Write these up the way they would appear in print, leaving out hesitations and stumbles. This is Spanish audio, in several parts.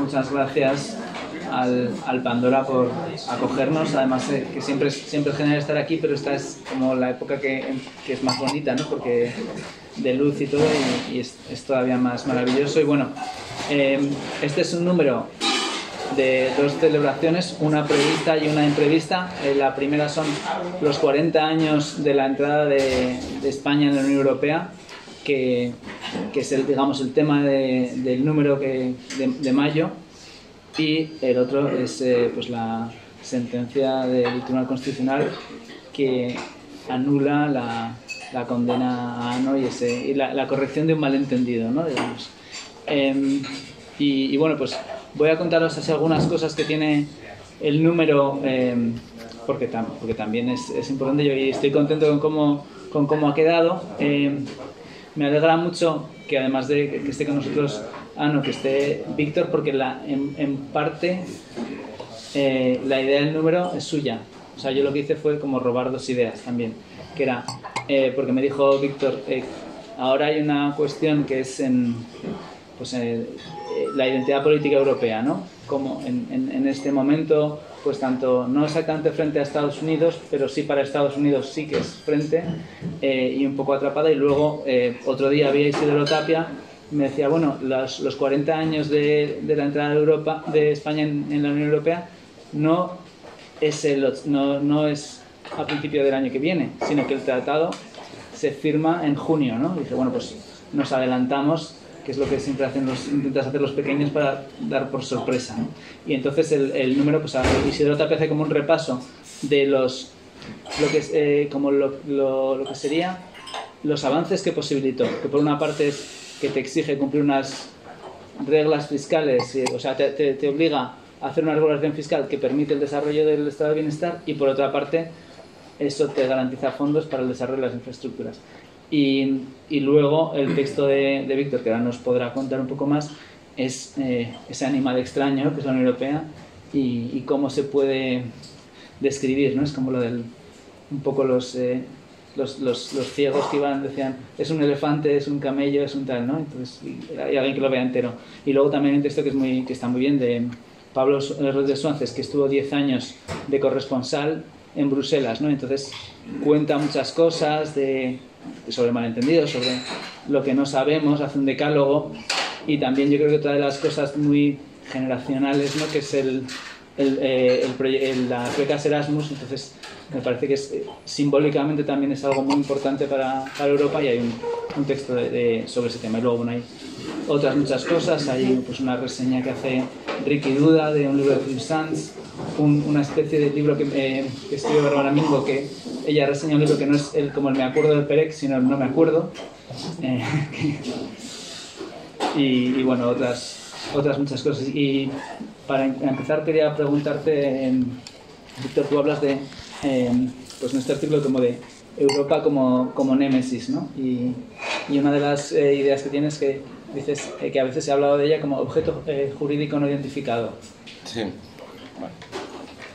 Muchas gracias al Pandora por acogernos. Además, que siempre es genial estar aquí, pero esta es como la época que es más bonita, ¿no? Porque de luz y todo, y es todavía más maravilloso. Y bueno, este es un número de dos celebraciones, una prevista y una imprevista. La primera son los 40 años de la entrada de España en la Unión Europea, que es el tema del número de mayo, y el otro es pues la sentencia del Tribunal Constitucional que anula la condena a ANO y la corrección de un malentendido, ¿no? Digamos. Y bueno, pues voy a contaros así algunas cosas que tiene el número, porque también es importante. Yo y estoy contento con cómo ha quedado. Me alegra mucho que además de que esté con nosotros ANO, que esté Víctor, porque en parte la idea del número es suya. O sea, yo lo que hice fue como robar dos ideas también, que era, porque me dijo Víctor, ahora hay una cuestión que es la identidad política europea, ¿no? Como en este momento, pues tanto, no exactamente frente a Estados Unidos, pero sí para Estados Unidos sí que es frente, y un poco atrapada. Y luego, otro día había Isidoro Tapia, me decía, bueno, los 40 años de la entrada de España en la Unión Europea no es a principio del año que viene, sino que el tratado se firma en junio, ¿no? Y dice, bueno, pues nos adelantamos, que es lo que siempre intentas hacer los pequeños para dar por sorpresa, ¿no? Y entonces el número, pues Isidoro Tapia hace como un repaso de lo que sería los avances que posibilitó, que por una parte es que te exige cumplir unas reglas fiscales, o sea, te obliga a hacer una regulación fiscal que permite el desarrollo del estado de bienestar, y por otra parte eso te garantiza fondos para el desarrollo de las infraestructuras. Y luego el texto de Víctor, que ahora nos podrá contar un poco más, es ese animal extraño que es la Unión Europea y cómo se puede describir, ¿no? Es como lo del, un poco los ciegos que decían, es un elefante, es un camello, es un tal, ¿no? Entonces hay alguien que lo vea entero. Y luego también un texto que está muy bien, de Pablo Rodríguez Suárez, que estuvo 10 años de corresponsal en Bruselas, ¿no? Entonces cuenta muchas cosas sobre malentendidos, sobre lo que no sabemos, hace un decálogo. Y también yo creo que otra de las cosas muy generacionales, ¿no? Que es las becas Erasmus. Entonces me parece que simbólicamente también es algo muy importante para Europa, y hay un texto sobre ese tema. Y luego, bueno, hay otras muchas cosas. Hay pues una reseña que hace Ricky Duda de un libro de Philip Sands, una especie de libro que escribe Bárbara Mingo, que ella reseña un libro que no es como el Me acuerdo del Perec, sino el No me acuerdo, y bueno, otras muchas cosas. Y para empezar quería preguntarte, Víctor, tú hablas de pues nuestro artículo como de Europa como némesis, ¿no? Y una de las ideas que tienes, que dices que a veces se ha hablado de ella como objeto jurídico no identificado. Sí.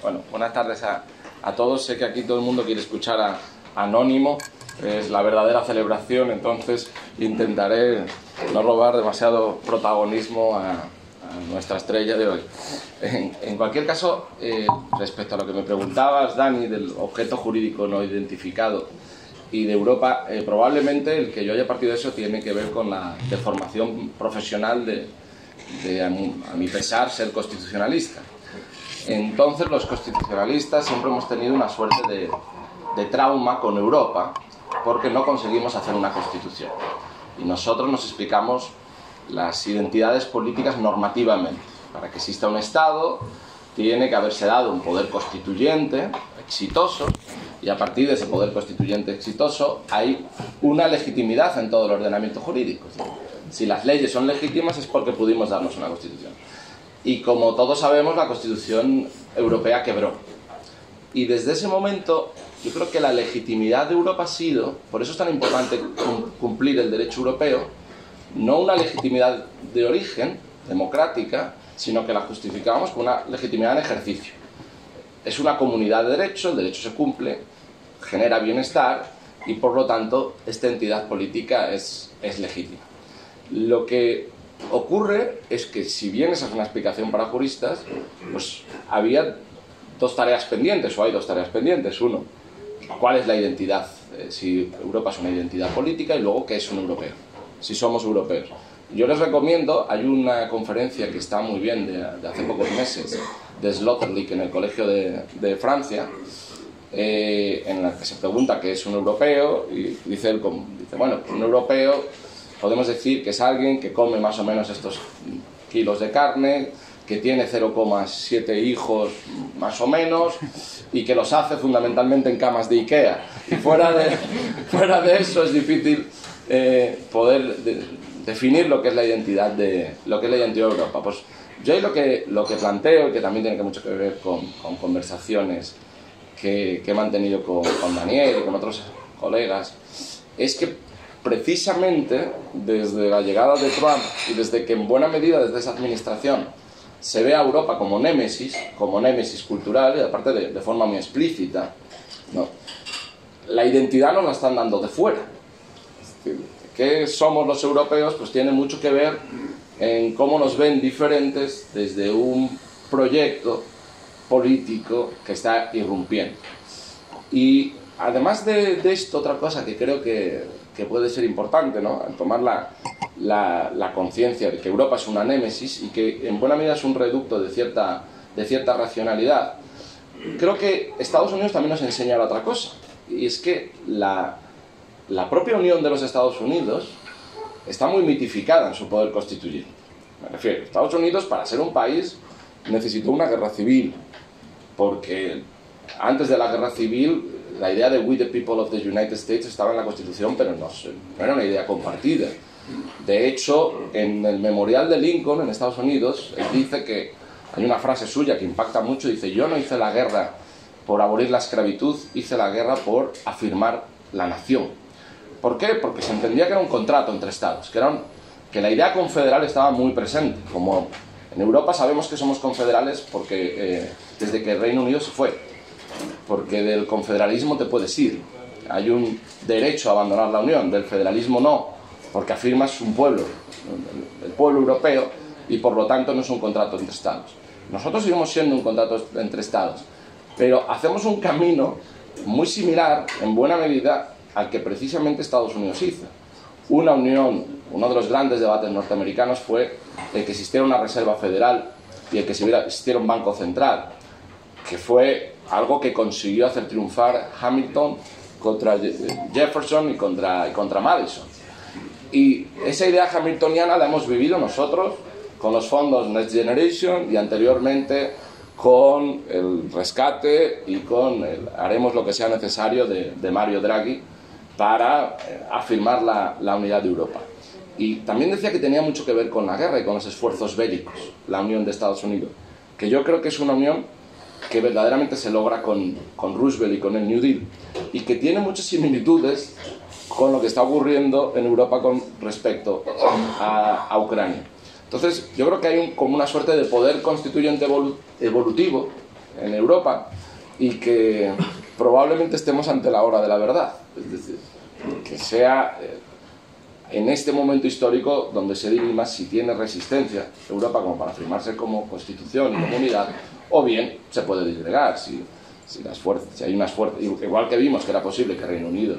Bueno, buenas tardes a todos. Sé que aquí todo el mundo quiere escuchar a Anónimo, es la verdadera celebración, entonces intentaré no robar demasiado protagonismo a nuestra estrella de hoy. En cualquier caso, respecto a lo que me preguntabas, Dani, del objeto jurídico no identificado y de Europa, probablemente el que yo haya partido de eso tiene que ver con la deformación profesional de a mi pesar, ser constitucionalista. Entonces los constitucionalistas siempre hemos tenido una suerte de trauma con Europa, porque no conseguimos hacer una constitución. Y nosotros nos explicamos las identidades políticas normativamente. Para que exista un Estado tiene que haberse dado un poder constituyente exitoso, y a partir de ese poder constituyente exitoso hay una legitimidad en todo el ordenamiento jurídico. Si las leyes son legítimas es porque pudimos darnos una constitución. Y como todos sabemos, la Constitución Europea quebró. Y desde ese momento yo creo que la legitimidad de Europa ha sido, por eso es tan importante cumplir el derecho europeo, no una legitimidad de origen democrática, sino que la justificamos con una legitimidad en ejercicio. Es una comunidad de derecho, el derecho se cumple, genera bienestar, y por lo tanto esta entidad política es legítima. Lo que ocurre es que, si bien esa es una explicación para juristas, pues había dos tareas pendientes, o hay dos tareas pendientes. Uno, ¿cuál es la identidad? Si Europa es una identidad política, y luego, ¿qué es un europeo? Si somos europeos. Yo les recomiendo, hay una conferencia que está muy bien de hace pocos meses, de Sloterdijk en el Colegio de Francia, en la que se pregunta qué es un europeo, y dice él, bueno, un europeo podemos decir que es alguien que come más o menos estos kilos de carne, que tiene 0,7 hijos más o menos, y que los hace fundamentalmente en camas de Ikea. Y fuera de eso es difícil poder definir lo que es la identidad de Europa. Pues yo ahí lo que planteo, y que también tiene mucho que ver con conversaciones que he mantenido con Daniel y con otros colegas, es que precisamente desde la llegada de Trump, y desde que en buena medida desde esa administración se ve a Europa como némesis cultural, y aparte de forma muy explícita, ¿no? La identidad nos la están dando de fuera. Es decir, ¿qué somos los europeos? Pues tiene mucho que ver en cómo nos ven diferentes desde un proyecto político que está irrumpiendo. Y además de esto, otra cosa que creo que puede ser importante, ¿no?, al tomar la conciencia de que Europa es una némesis y que en buena medida es un reducto de cierta racionalidad, creo que Estados Unidos también nos enseña otra cosa, y es que la propia unión de los Estados Unidos está muy mitificada en su poder constituyente. Me refiero, Estados Unidos, para ser un país, necesitó una guerra civil, porque antes de la guerra civil la idea de "We the people of the United States" estaba en la Constitución, pero no era una idea compartida. De hecho, en el memorial de Lincoln en Estados Unidos, él dice que, hay una frase suya que impacta mucho, dice: yo no hice la guerra por abolir la esclavitud, hice la guerra por afirmar la nación. ¿Por qué? Porque se entendía que era un contrato entre estados, que la idea confederal estaba muy presente. Como en Europa sabemos que somos confederales porque desde que el Reino Unido se fue, porque del confederalismo te puedes ir, hay un derecho a abandonar la Unión, del federalismo no, porque afirmas un pueblo, el pueblo europeo, y por lo tanto no es un contrato entre estados. Nosotros seguimos siendo un contrato entre estados, pero hacemos un camino muy similar, en buena medida, al que precisamente Estados Unidos hizo. Una unión, uno de los grandes debates norteamericanos fue el que existiera una reserva federal y el que existiera un banco central, que fue algo que consiguió hacer triunfar Hamilton contra Jefferson y contra Madison. Y esa idea hamiltoniana la hemos vivido nosotros con los fondos Next Generation, y anteriormente con el rescate y con haremos lo que sea necesario de Mario Draghi para afirmar la unidad de Europa. Y también decía que tenía mucho que ver con la guerra y con los esfuerzos bélicos, la unión de Estados Unidos, que yo creo que es una unión que verdaderamente se logra con Roosevelt y con el New Deal, y que tiene muchas similitudes con lo que está ocurriendo en Europa con respecto a Ucrania. Entonces, yo creo que hay como una suerte de poder constituyente evolutivo en Europa, y que probablemente estemos ante la hora de la verdad. Es decir, que sea en este momento histórico donde se dirima si tiene resistencia Europa como para afirmarse como constitución y comunidad, o bien se puede disgregar si hay unas fuerzas, igual que vimos que era posible que Reino Unido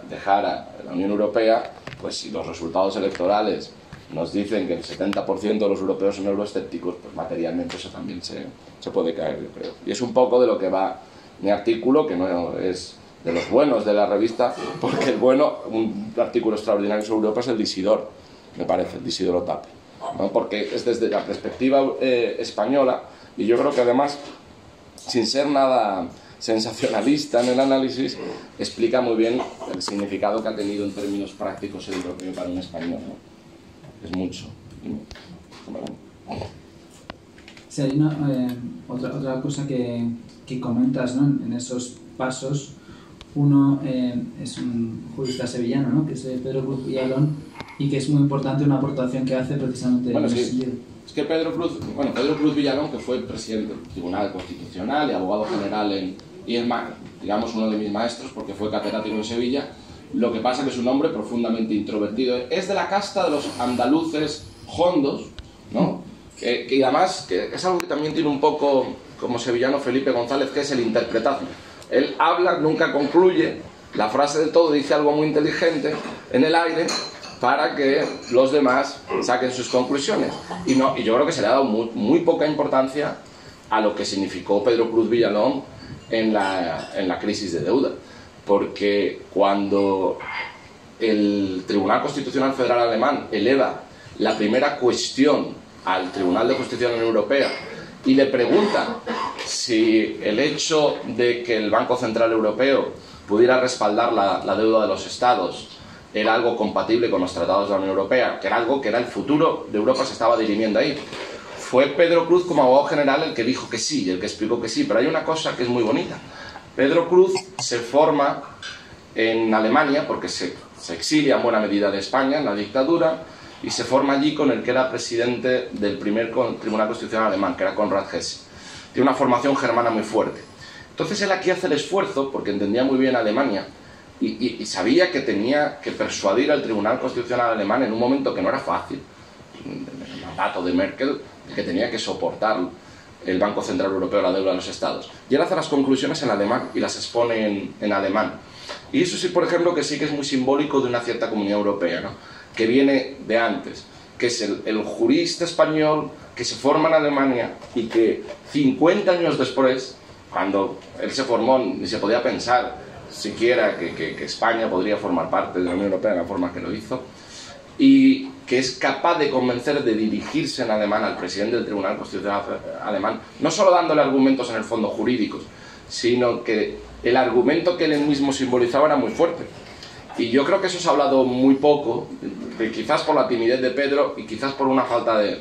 dejara la Unión Europea, pues si los resultados electorales nos dicen que el 70% de los europeos son euroescépticos, pues materialmente eso también se puede caer, yo creo. Y es un poco de lo que va mi artículo, que no es de los buenos de la revista, porque el bueno, un artículo extraordinario sobre Europa, es el de Isidoro, me parece, el de Isidoro Tapia, ¿no? Porque es desde la perspectiva española, y yo creo que además, sin ser nada sensacionalista en el análisis, explica muy bien el significado que ha tenido en términos prácticos el europeo para un español, ¿no? Es mucho. Sí, hay otra cosa que comentas, ¿no?, en esos pasos. Uno es un jurista sevillano, ¿no?, que es Pedro Cruz Villalón, y que es muy importante una aportación que hace precisamente en ese sentido. Es que Pedro Cruz Villalón, que fue presidente del Tribunal Constitucional y abogado general y es digamos uno de mis maestros porque fue catedrático en Sevilla. Lo que pasa es que es un hombre profundamente introvertido. Es de la casta de los andaluces hondos, ¿no? Y además, que es algo que también tiene un poco como sevillano Felipe González, que es el interpretar. Él habla, nunca concluye, la frase del todo dice algo muy inteligente en el aire para que los demás saquen sus conclusiones. Y yo creo que se le ha dado muy poca importancia a lo que significó Pedro Cruz Villalón en la crisis de deuda. Porque cuando el Tribunal Constitucional Federal Alemán eleva la primera cuestión al Tribunal de Justicia de la Unión Europea y le pregunta si el hecho de que el Banco Central Europeo pudiera respaldar la deuda de los Estados era algo compatible con los tratados de la Unión Europea, que era algo que era el futuro de Europa, se estaba dirimiendo ahí. Fue Pedro Cruz como abogado general el que dijo que sí, el que explicó que sí, pero hay una cosa que es muy bonita. Pedro Cruz se forma en Alemania porque se exilia en buena medida de España, en la dictadura, y se forma allí con el que era presidente del primer Tribunal Constitucional alemán, que era Konrad Hesse. Tiene una formación germana muy fuerte. Entonces él aquí hace el esfuerzo, porque entendía muy bien Alemania, y sabía que tenía que persuadir al Tribunal Constitucional alemán en un momento que no era fácil, el mandato de Merkel, que tenía que soportar el Banco Central Europeo la deuda de los Estados. Y él hace las conclusiones en alemán y las expone en alemán. Y eso sí, por ejemplo, que sí que es muy simbólico de una cierta comunidad europea, ¿no? Que viene de antes, que es el jurista español que se forma en Alemania y que 50 años después, cuando él se formó, ni se podía pensar siquiera que España podría formar parte de la Unión Europea de la forma que lo hizo, y que es capaz de convencer de dirigirse en alemán al presidente del Tribunal Constitucional alemán, no solo dándole argumentos en el fondo jurídicos, sino que el argumento que él mismo simbolizaba era muy fuerte. Y yo creo que eso se ha hablado muy poco, quizás por la timidez de Pedro y quizás por una falta de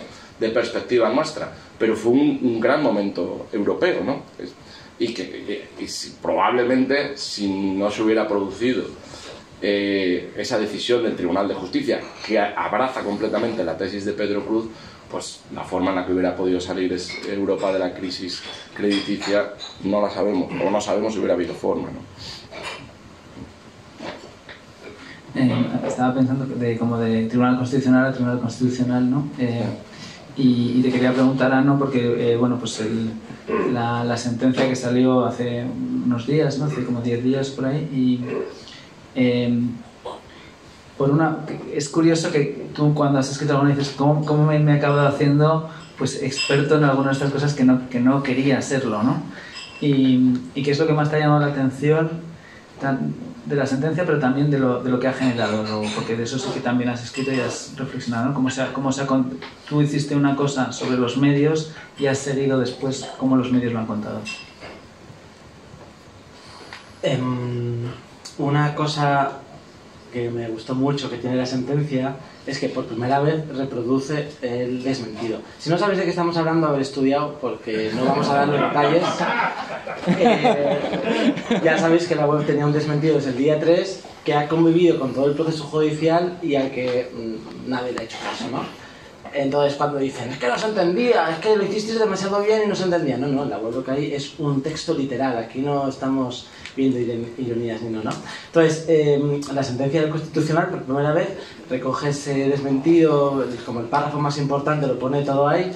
perspectiva nuestra, pero fue un gran momento europeo, ¿no? Y probablemente si no se hubiera producido esa decisión del Tribunal de Justicia, que abraza completamente la tesis de Pedro Cruz, pues la forma en la que hubiera podido salir Europa de la crisis crediticia no la sabemos, o no sabemos si hubiera habido forma, ¿no? Estaba pensando como de Tribunal Constitucional a Tribunal Constitucional, ¿no? Y te quería preguntar, Ano, porque bueno, pues la sentencia que salió hace unos días, ¿no? Hace como 10 días por ahí, y es curioso que tú cuando has escrito alguna dices ¿cómo me he acabado haciendo pues experto en algunas de estas cosas que no quería serlo, ¿no? Y qué es lo que más te ha llamado la atención de la sentencia, pero también de lo que ha generado, porque de eso sí que también has escrito y has reflexionado, ¿no? Tú hiciste una cosa sobre los medios y has seguido después cómo los medios lo han contado. Una cosa que me gustó mucho que tiene la sentencia es que por primera vez reproduce el desmentido. Si no sabéis de qué estamos hablando, haber estudiado, porque no vamos a dar los detalles. Ya sabéis que la web tenía un desmentido desde el día 3, que ha convivido con todo el proceso judicial y al que nadie le ha hecho caso, ¿no? Entonces cuando dicen, es que no se entendía, es que lo hicisteis demasiado bien y no se entendía. No, en la web lo que hay es un texto literal, aquí no estamos viendo ironías ni no. Entonces, la sentencia del Constitucional por primera vez recoge ese desmentido, como el párrafo más importante lo pone todo ahí,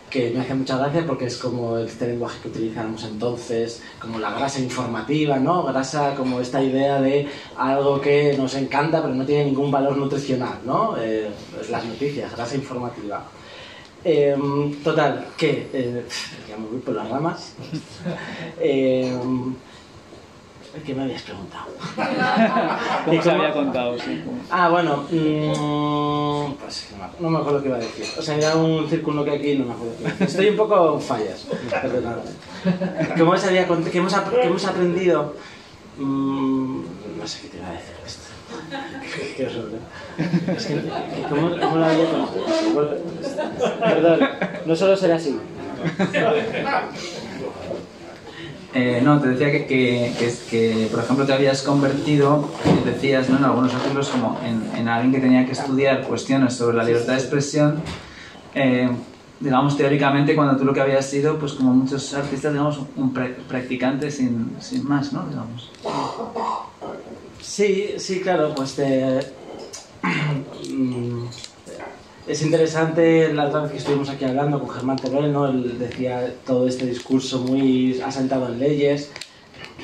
que me hace mucha gracia porque es como este lenguaje que utilizábamos entonces, como la grasa informativa, ¿no? Grasa como esta idea de algo que nos encanta pero no tiene ningún valor nutricional, ¿no? Las noticias, grasa informativa. Total, que ya me voy por las ramas. ¿Qué me habías preguntado? ¿Cómo se había contado? Sí. Bueno, pues no me acuerdo qué iba a decir. O sea, era un círculo que aquí no me acuerdo qué iba a decir. Estoy un poco fallas, perdonadme. ¿Qué hemos aprendido? No sé qué te iba a decir esto. Qué horror, ¿eh? Es que, ¿cómo lo había contado? Perdón, no solo será así. No, te decía que, por ejemplo, te habías convertido, decías, ¿no?, en algunos artículos como en alguien que tenía que estudiar cuestiones sobre la libertad de expresión, digamos, teóricamente, cuando tú lo que habías sido, pues como muchos artistas, digamos, un practicante sin más, ¿no?, digamos. Sí, claro, pues es interesante, la otra vez que estuvimos aquí hablando con Germán Teruel, ¿no? Él decía todo este discurso muy asentado en leyes,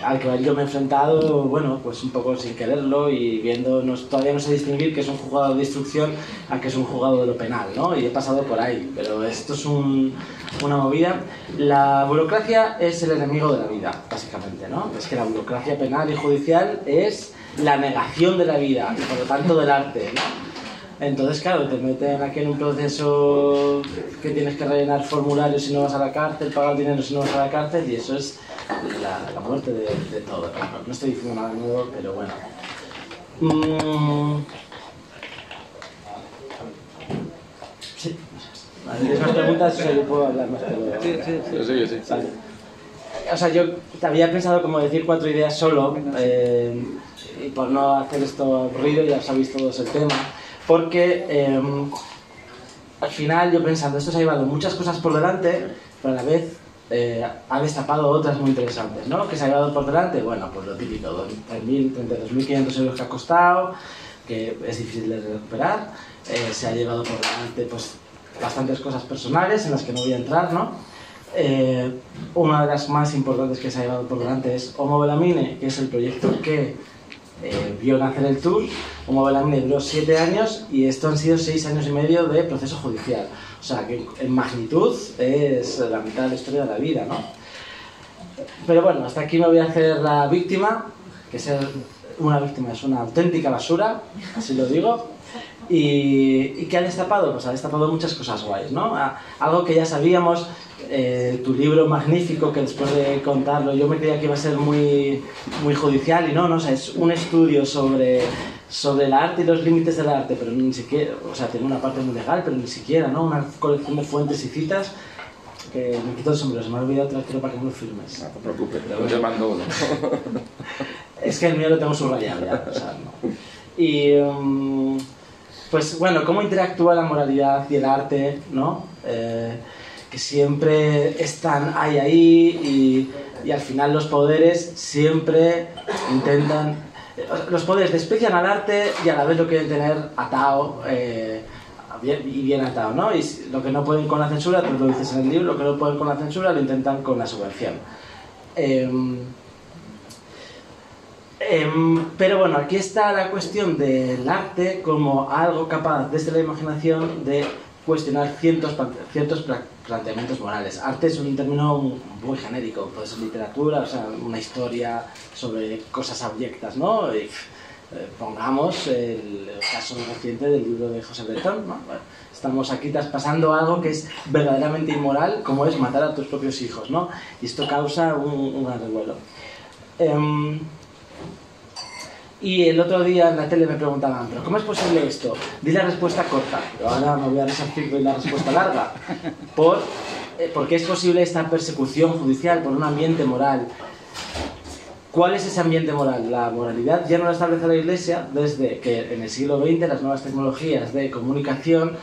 al que yo me he enfrentado, bueno, pues un poco sin quererlo y viendo, todavía no sé distinguir que es un juzgado de instrucción a que es un juzgado de lo penal, ¿no? Y he pasado por ahí, pero esto es una movida. La burocracia es el enemigo de la vida, básicamente, ¿no? Es que la burocracia penal y judicial es la negación de la vida y por lo tanto del arte, ¿no? Entonces, claro, te meten aquí en un proceso que tienes que rellenar formularios si no vas a la cárcel, pagar dinero si no vas a la cárcel, y eso es la muerte de todo. No estoy diciendo nada nuevo, pero bueno. Sí. ¿Tienes más preguntas? Yo puedo hablar más, pero... Sí. Vale. O sea, yo había pensado como decir 4 ideas solo, y por no hacer esto aburrido, ya sabéis todos el tema. Porque al final yo pensando, esto se ha llevado muchas cosas por delante, pero a la vez ha destapado otras muy interesantes, ¿no? ¿Qué se ha llevado por delante? Bueno, pues lo típico, 32.500 euros que ha costado, que es difícil de recuperar. Se ha llevado por delante pues bastantes cosas personales en las que no voy a entrar, ¿no? Una de las más importantes que se ha llevado por delante es Homo Belamine, que es el proyecto que vio nacer el Tour. Homo Belamine duró 7 años y esto han sido 6 años y medio de proceso judicial. O sea que en magnitud es la mitad de la historia de la vida, ¿no? Pero bueno, hasta aquí me voy a hacer la víctima, que ser una víctima es una auténtica basura, así lo digo. ¿Y qué ha destapado? Pues ha destapado muchas cosas guays, ¿no? Algo que ya sabíamos, tu libro magnífico, que después de contarlo yo me creía que iba a ser muy, muy judicial y no, o sea, es un estudio sobre el arte y los límites del arte, pero ni siquiera, o sea, tiene una parte muy legal, pero ni siquiera, ¿no? Una colección de fuentes y citas que me quito el sombrero, se me ha olvidado traértelo para que me lo firmes. No te preocupes, yo te mando uno. Es que el mío lo tengo subrayado ya, o sea, no. Y... pues bueno, cómo interactúa la moralidad y el arte, ¿no? Que siempre están ahí y al final los poderes siempre intentan... Los poderes desprecian al arte y a la vez lo quieren tener atado, bien atado, ¿no? Y lo que no pueden con la censura, tú lo dices en el libro, lo que no pueden con la censura lo intentan con la subvención. Pero bueno, aquí está la cuestión del arte como algo capaz desde la imaginación de cuestionar ciertos planteamientos morales. Arte es un término muy genérico, puede ser literatura, o sea, una historia sobre cosas abyectas, ¿no? Y, pongamos el caso reciente del libro de José Bretón, ¿no? Bueno, estamos aquí traspasando algo que es verdaderamente inmoral, como es matar a tus propios hijos, ¿no? Y esto causa un gran revuelo. Y el otro día en la tele me preguntaban, ¿pero cómo es posible esto? Di la respuesta corta, pero ahora me voy a resarcir de la respuesta larga. ¿Por qué es posible esta persecución judicial por un ambiente moral? ¿Cuál es ese ambiente moral? La moralidad ya no la establece la Iglesia desde que en el siglo XX las nuevas tecnologías de comunicación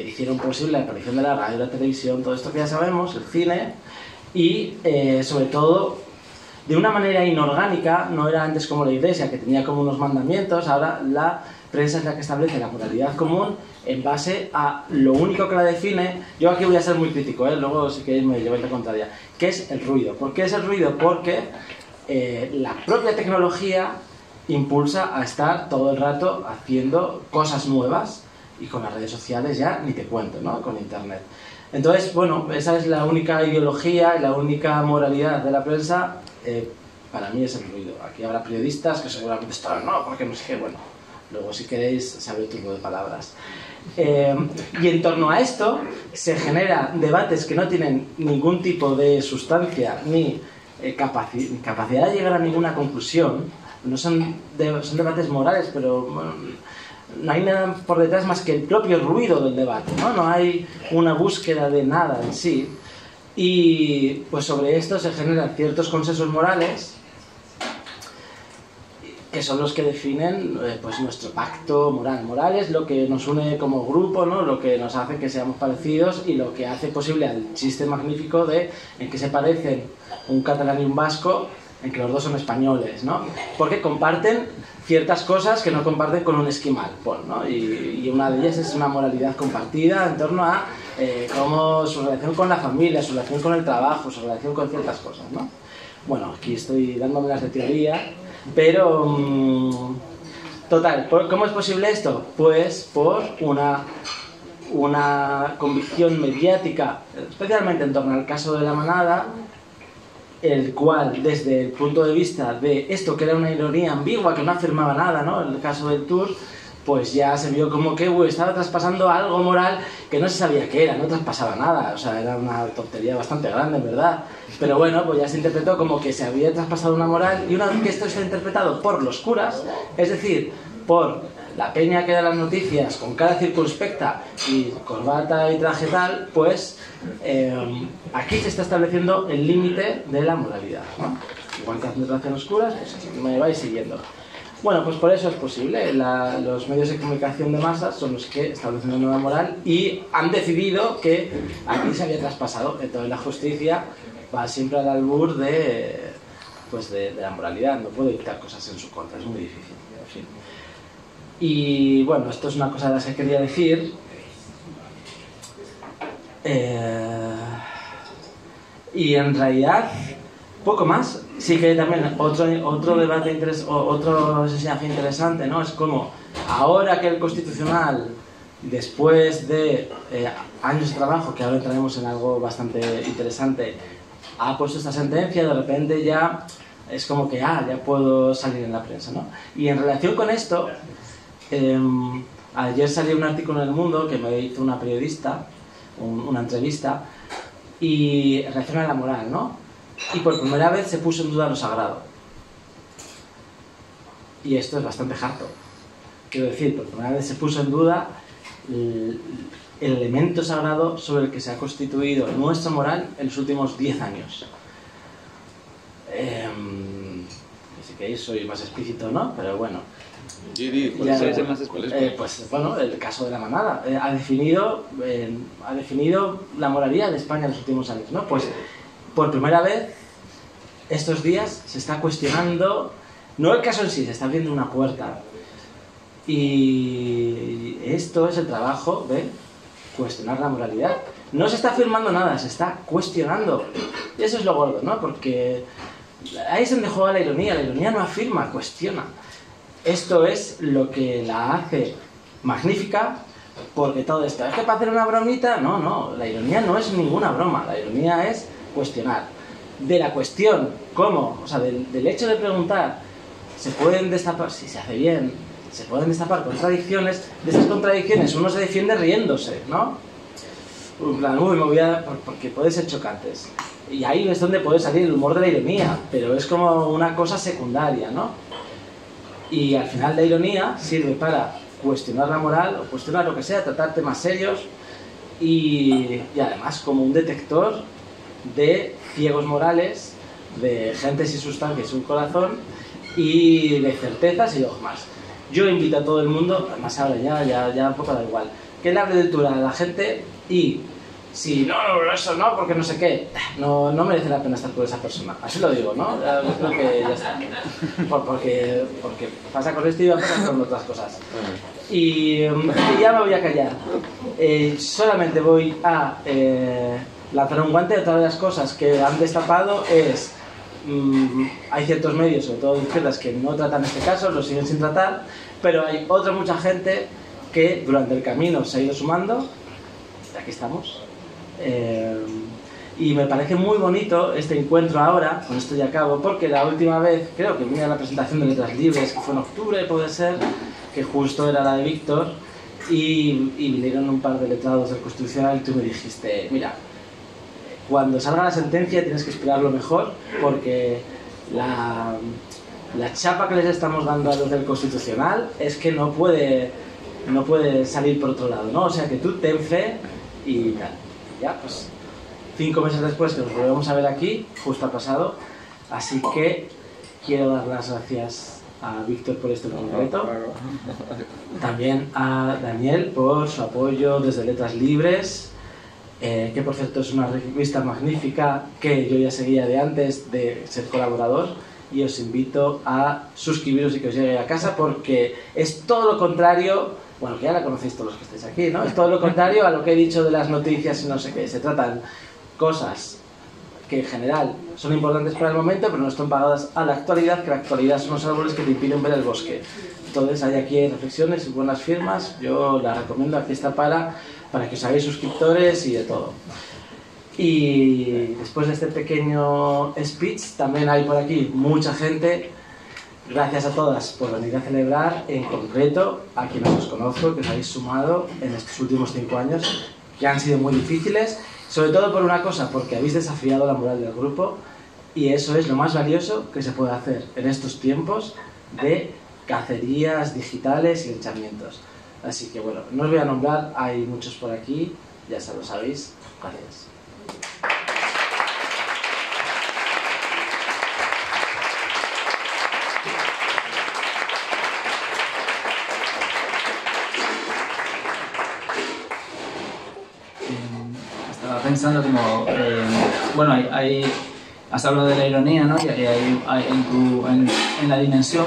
hicieron posible la aparición de la radio, la televisión, todo esto que ya sabemos, el cine, y sobre todo de una manera inorgánica. No era antes como la Iglesia, que tenía como unos mandamientos. Ahora la prensa es la que establece la moralidad común en base a lo único que la define. Yo aquí voy a ser muy crítico, luego si queréis me lleváis la contraria, que es el ruido. ¿Por qué es el ruido? Porque la propia tecnología impulsa a estar todo el rato haciendo cosas nuevas, y con las redes sociales ya ni te cuento, ¿no? Con internet. Entonces, bueno, esa es la única ideología y la única moralidad de la prensa. Para mí es el ruido. Aquí habrá periodistas que seguramente estarán, no, porque no sé qué, bueno, luego si queréis se abre turno de palabras. Y en torno a esto se generan debates que no tienen ningún tipo de sustancia ni capacidad de llegar a ninguna conclusión. No son debates morales, pero bueno, no hay nada por detrás más que el propio ruido del debate, ¿no? No hay una búsqueda de nada en sí. Y pues sobre esto se generan ciertos consensos morales que son los que definen pues nuestro pacto moral. Moral es lo que nos une como grupo, ¿no? Lo que nos hace que seamos parecidos y lo que hace posible al chiste magnífico de en que se parecen un catalán y un vasco, en que los dos son españoles, ¿no? Porque comparten ciertas cosas que no comparten con un esquimal, ¿no? Y una de ellas es una moralidad compartida en torno a cómo su relación con la familia, su relación con el trabajo, su relación con ciertas cosas, ¿no? Bueno, aquí estoy dándome las de teoría, pero total, ¿cómo es posible esto? Pues por una convicción mediática, especialmente en torno al caso de La Manada, el cual, desde el punto de vista de esto que era una ironía ambigua, que no afirmaba nada, ¿no? En el caso del Tour, pues ya se vio como que estaba traspasando algo moral que no se sabía qué era, no traspasaba nada, o sea, era una tontería bastante grande, en verdad. Pero bueno, pues ya se interpretó como que se había traspasado una moral, y una vez que esto está interpretado por los curas, es decir, por la peña que da las noticias con cara circunspecta y corbata y traje tal, pues aquí se está estableciendo el límite de la moralidad, ¿no? Igual que hacen los curas, pues me vais siguiendo. Bueno, pues por eso es posible. Los medios de comunicación de masas son los que establecen una nueva moral y han decidido que aquí se había traspasado. Entonces la justicia va siempre al albur de la moralidad. No puede dictar cosas en su contra, es muy difícil. En fin. Y bueno, esto es una cosa de las que quería decir. Y en realidad, poco más. Sí que también otro debate otra enseñanza interesante, ¿no? Es como ahora que el Constitucional, después de años de trabajo, que ahora entraremos en algo bastante interesante, ha puesto esta sentencia, de repente ya es como que ya puedo salir en la prensa, ¿no? Y en relación con esto, ayer salió un artículo en El Mundo que me hizo una periodista, una entrevista, y relaciona la moral, ¿no? Y por primera vez se puso en duda lo sagrado. Y esto es bastante harto. Quiero decir, por primera vez se puso en duda el elemento sagrado sobre el que se ha constituido nuestra moral en los últimos 10 años. Si queréis soy más explícito, ¿no? Pero bueno. Pues bueno, el caso de La Manada ha definido la moralidad de España en los últimos años, ¿no? Pues por primera vez estos días se está cuestionando, no el caso en sí, se está abriendo una puerta, y esto es el trabajo de cuestionar la moralidad. No se está afirmando nada, se está cuestionando, y eso es lo gordo, ¿no? Porque ahí es donde juega la ironía no afirma, cuestiona. Esto es lo que la hace magnífica, porque todo esto, ¿es que para hacer una bromita? No, la ironía no es ninguna broma, la ironía es cuestionar. De la cuestión, ¿cómo? O sea, del hecho de preguntar, se pueden destapar, si se hace bien, se pueden destapar contradicciones, de esas contradicciones uno se defiende riéndose, ¿no? En plan, me voy a... porque pueden ser chocantes. Y ahí es donde puede salir el humor de la ironía, pero es como una cosa secundaria, ¿no? Y al final la ironía sirve para cuestionar la moral, o cuestionar lo que sea, tratar temas serios, y además como un detector de ciegos morales, de gente sin sustancia y sin corazón, y de certezas y dogmas. Yo invito a todo el mundo, además ahora ya un poco da igual, que le hable de altura a la gente, y si no, eso no, porque no sé qué, no merece la pena estar con esa persona. Así lo digo, ¿no? Yo creo que ya está. Porque pasa con esto y va a pasar con otras cosas. Y ya me voy a callar. Solamente voy a lanzar un guante. Otra de las cosas que han destapado es... hay ciertos medios, sobre todo de izquierdas, que no tratan este caso, lo siguen sin tratar, pero hay otra mucha gente que durante el camino se ha ido sumando. Aquí estamos. Y me parece muy bonito este encuentro ahora, con esto ya acabo, porque la última vez, creo que vine a la presentación de Letras Libres, que fue en octubre, puede ser, que justo era la de Víctor, y vinieron un par de letrados del Constitucional, y tú me dijiste, mira, cuando salga la sentencia tienes que esperarlo mejor, porque la chapa que les estamos dando a los del Constitucional es que no puede salir por otro lado, ¿no? O sea que tú ten fe y tal. Ya, pues 5 meses después que nos volvemos a ver aquí, justo ha pasado, así que quiero dar las gracias a Víctor por este concreto, también a Daniel por su apoyo desde Letras Libres, que por cierto es una revista magnífica que yo ya seguía de antes de ser colaborador y os invito a suscribiros y que os llegue a casa, porque es todo lo contrario, bueno, que ya la conocéis todos los que estáis aquí, ¿no? Es todo lo contrario a lo que he dicho de las noticias y no sé qué. Se tratan cosas que en general son importantes para el momento, pero no están pagadas a la actualidad, que la actualidad son los árboles que te impiden ver el bosque. Entonces hay aquí reflexiones y buenas firmas, yo las recomiendo, aquí está para que os hagáis suscriptores y de todo. Y después de este pequeño speech, también hay por aquí mucha gente. Gracias a todas por venir a celebrar, en concreto a quienes os conozco, que os habéis sumado en estos últimos 5 años, que han sido muy difíciles, sobre todo por una cosa, porque habéis desafiado la moral del grupo, y eso es lo más valioso que se puede hacer en estos tiempos de cacerías digitales y linchamientos. Así que bueno, no os voy a nombrar, hay muchos por aquí, ya se lo sabéis. Gracias. Estaba pensando como, bueno, has hablado de la ironía, ¿no? Y en la dimensión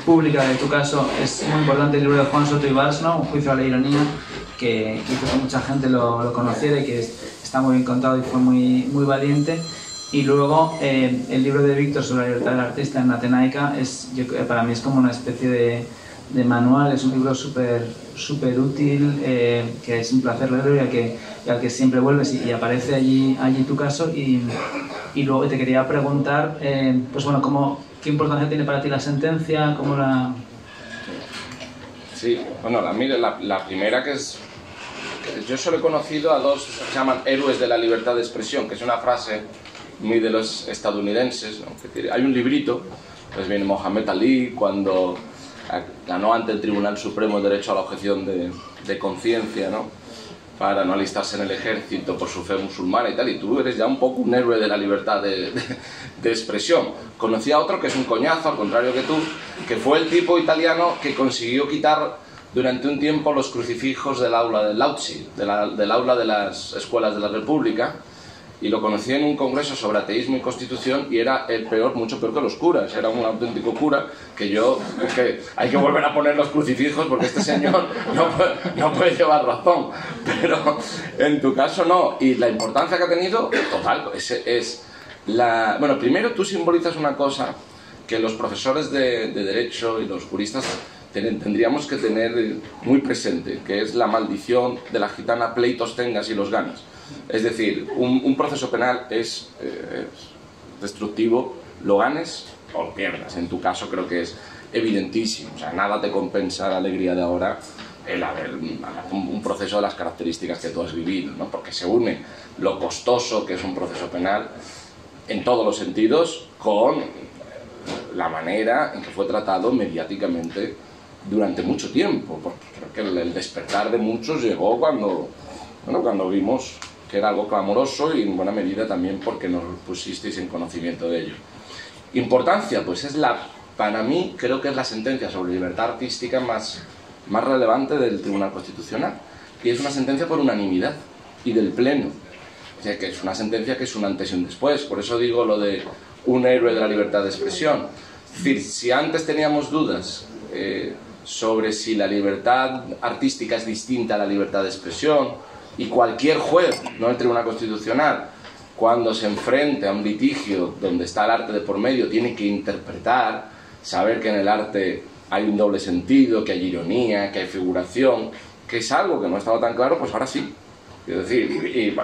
pública de tu caso es muy importante el libro de Juan Soto y Valls, ¿no? Un juicio a la ironía, que hizo que mucha gente lo conociera y que está muy bien contado y fue muy valiente. Y luego el libro de Víctor sobre la libertad del artista en Atenaica para mí es como una especie de manual, es un libro súper útil, que es un placer leerlo y al que siempre vuelves y aparece allí tu caso. Y luego te quería preguntar, pues bueno, ¿qué importancia tiene para ti la sentencia? ¿Cómo la...? Sí, bueno, la primera que es... Yo solo he conocido a dos que se llaman héroes de la libertad de expresión, que es una frase muy de los estadounidenses, ¿no? Hay un librito, pues viene Mohamed Ali cuando ganó ante el Tribunal Supremo el derecho a la objeción de conciencia, ¿no? Para no alistarse en el ejército por su fe musulmana y tal, y tú eres ya un poco un héroe de la libertad de expresión. Conocí a otro que es un coñazo, al contrario que tú, que fue el tipo italiano que consiguió quitar durante un tiempo los crucifijos del aula del Lauzi, del aula de las escuelas de la República, y lo conocí en un congreso sobre ateísmo y constitución, y era mucho peor que los curas, era un auténtico cura, que hay que volver a poner los crucifijos porque este señor no puede llevar razón, pero en tu caso no, y la importancia que ha tenido, total, bueno, primero tú simbolizas una cosa que los profesores de Derecho y los juristas tendríamos que tener muy presente, que es la maldición de la gitana pleitos tengas y los ganas. Es decir, un proceso penal es destructivo, lo ganes o lo pierdas. En tu caso creo que es evidentísimo. O sea, nada te compensa la alegría de ahora el haber un proceso de las características que tú has vivido, ¿no? Porque se une lo costoso que es un proceso penal en todos los sentidos con la manera en que fue tratado mediáticamente durante mucho tiempo, porque creo que el despertar de muchos llegó cuando vimos que era algo clamoroso, y en buena medida también porque nos pusisteis en conocimiento de ello. Importancia, pues para mí creo que es la sentencia sobre libertad artística más relevante del Tribunal Constitucional, y es una sentencia por unanimidad y del Pleno. O sea, que es una sentencia que es un antes y un después. Por eso digo lo de un héroe de la libertad de expresión. Es decir, si antes teníamos dudas sobre si la libertad artística es distinta a la libertad de expresión, y cualquier juez, no el Tribunal Constitucional, cuando se enfrente a un litigio donde está el arte de por medio, tiene que interpretar, saber que en el arte hay un doble sentido, que hay ironía, que hay figuración, que es algo que no estaba tan claro, pues ahora sí. Es decir,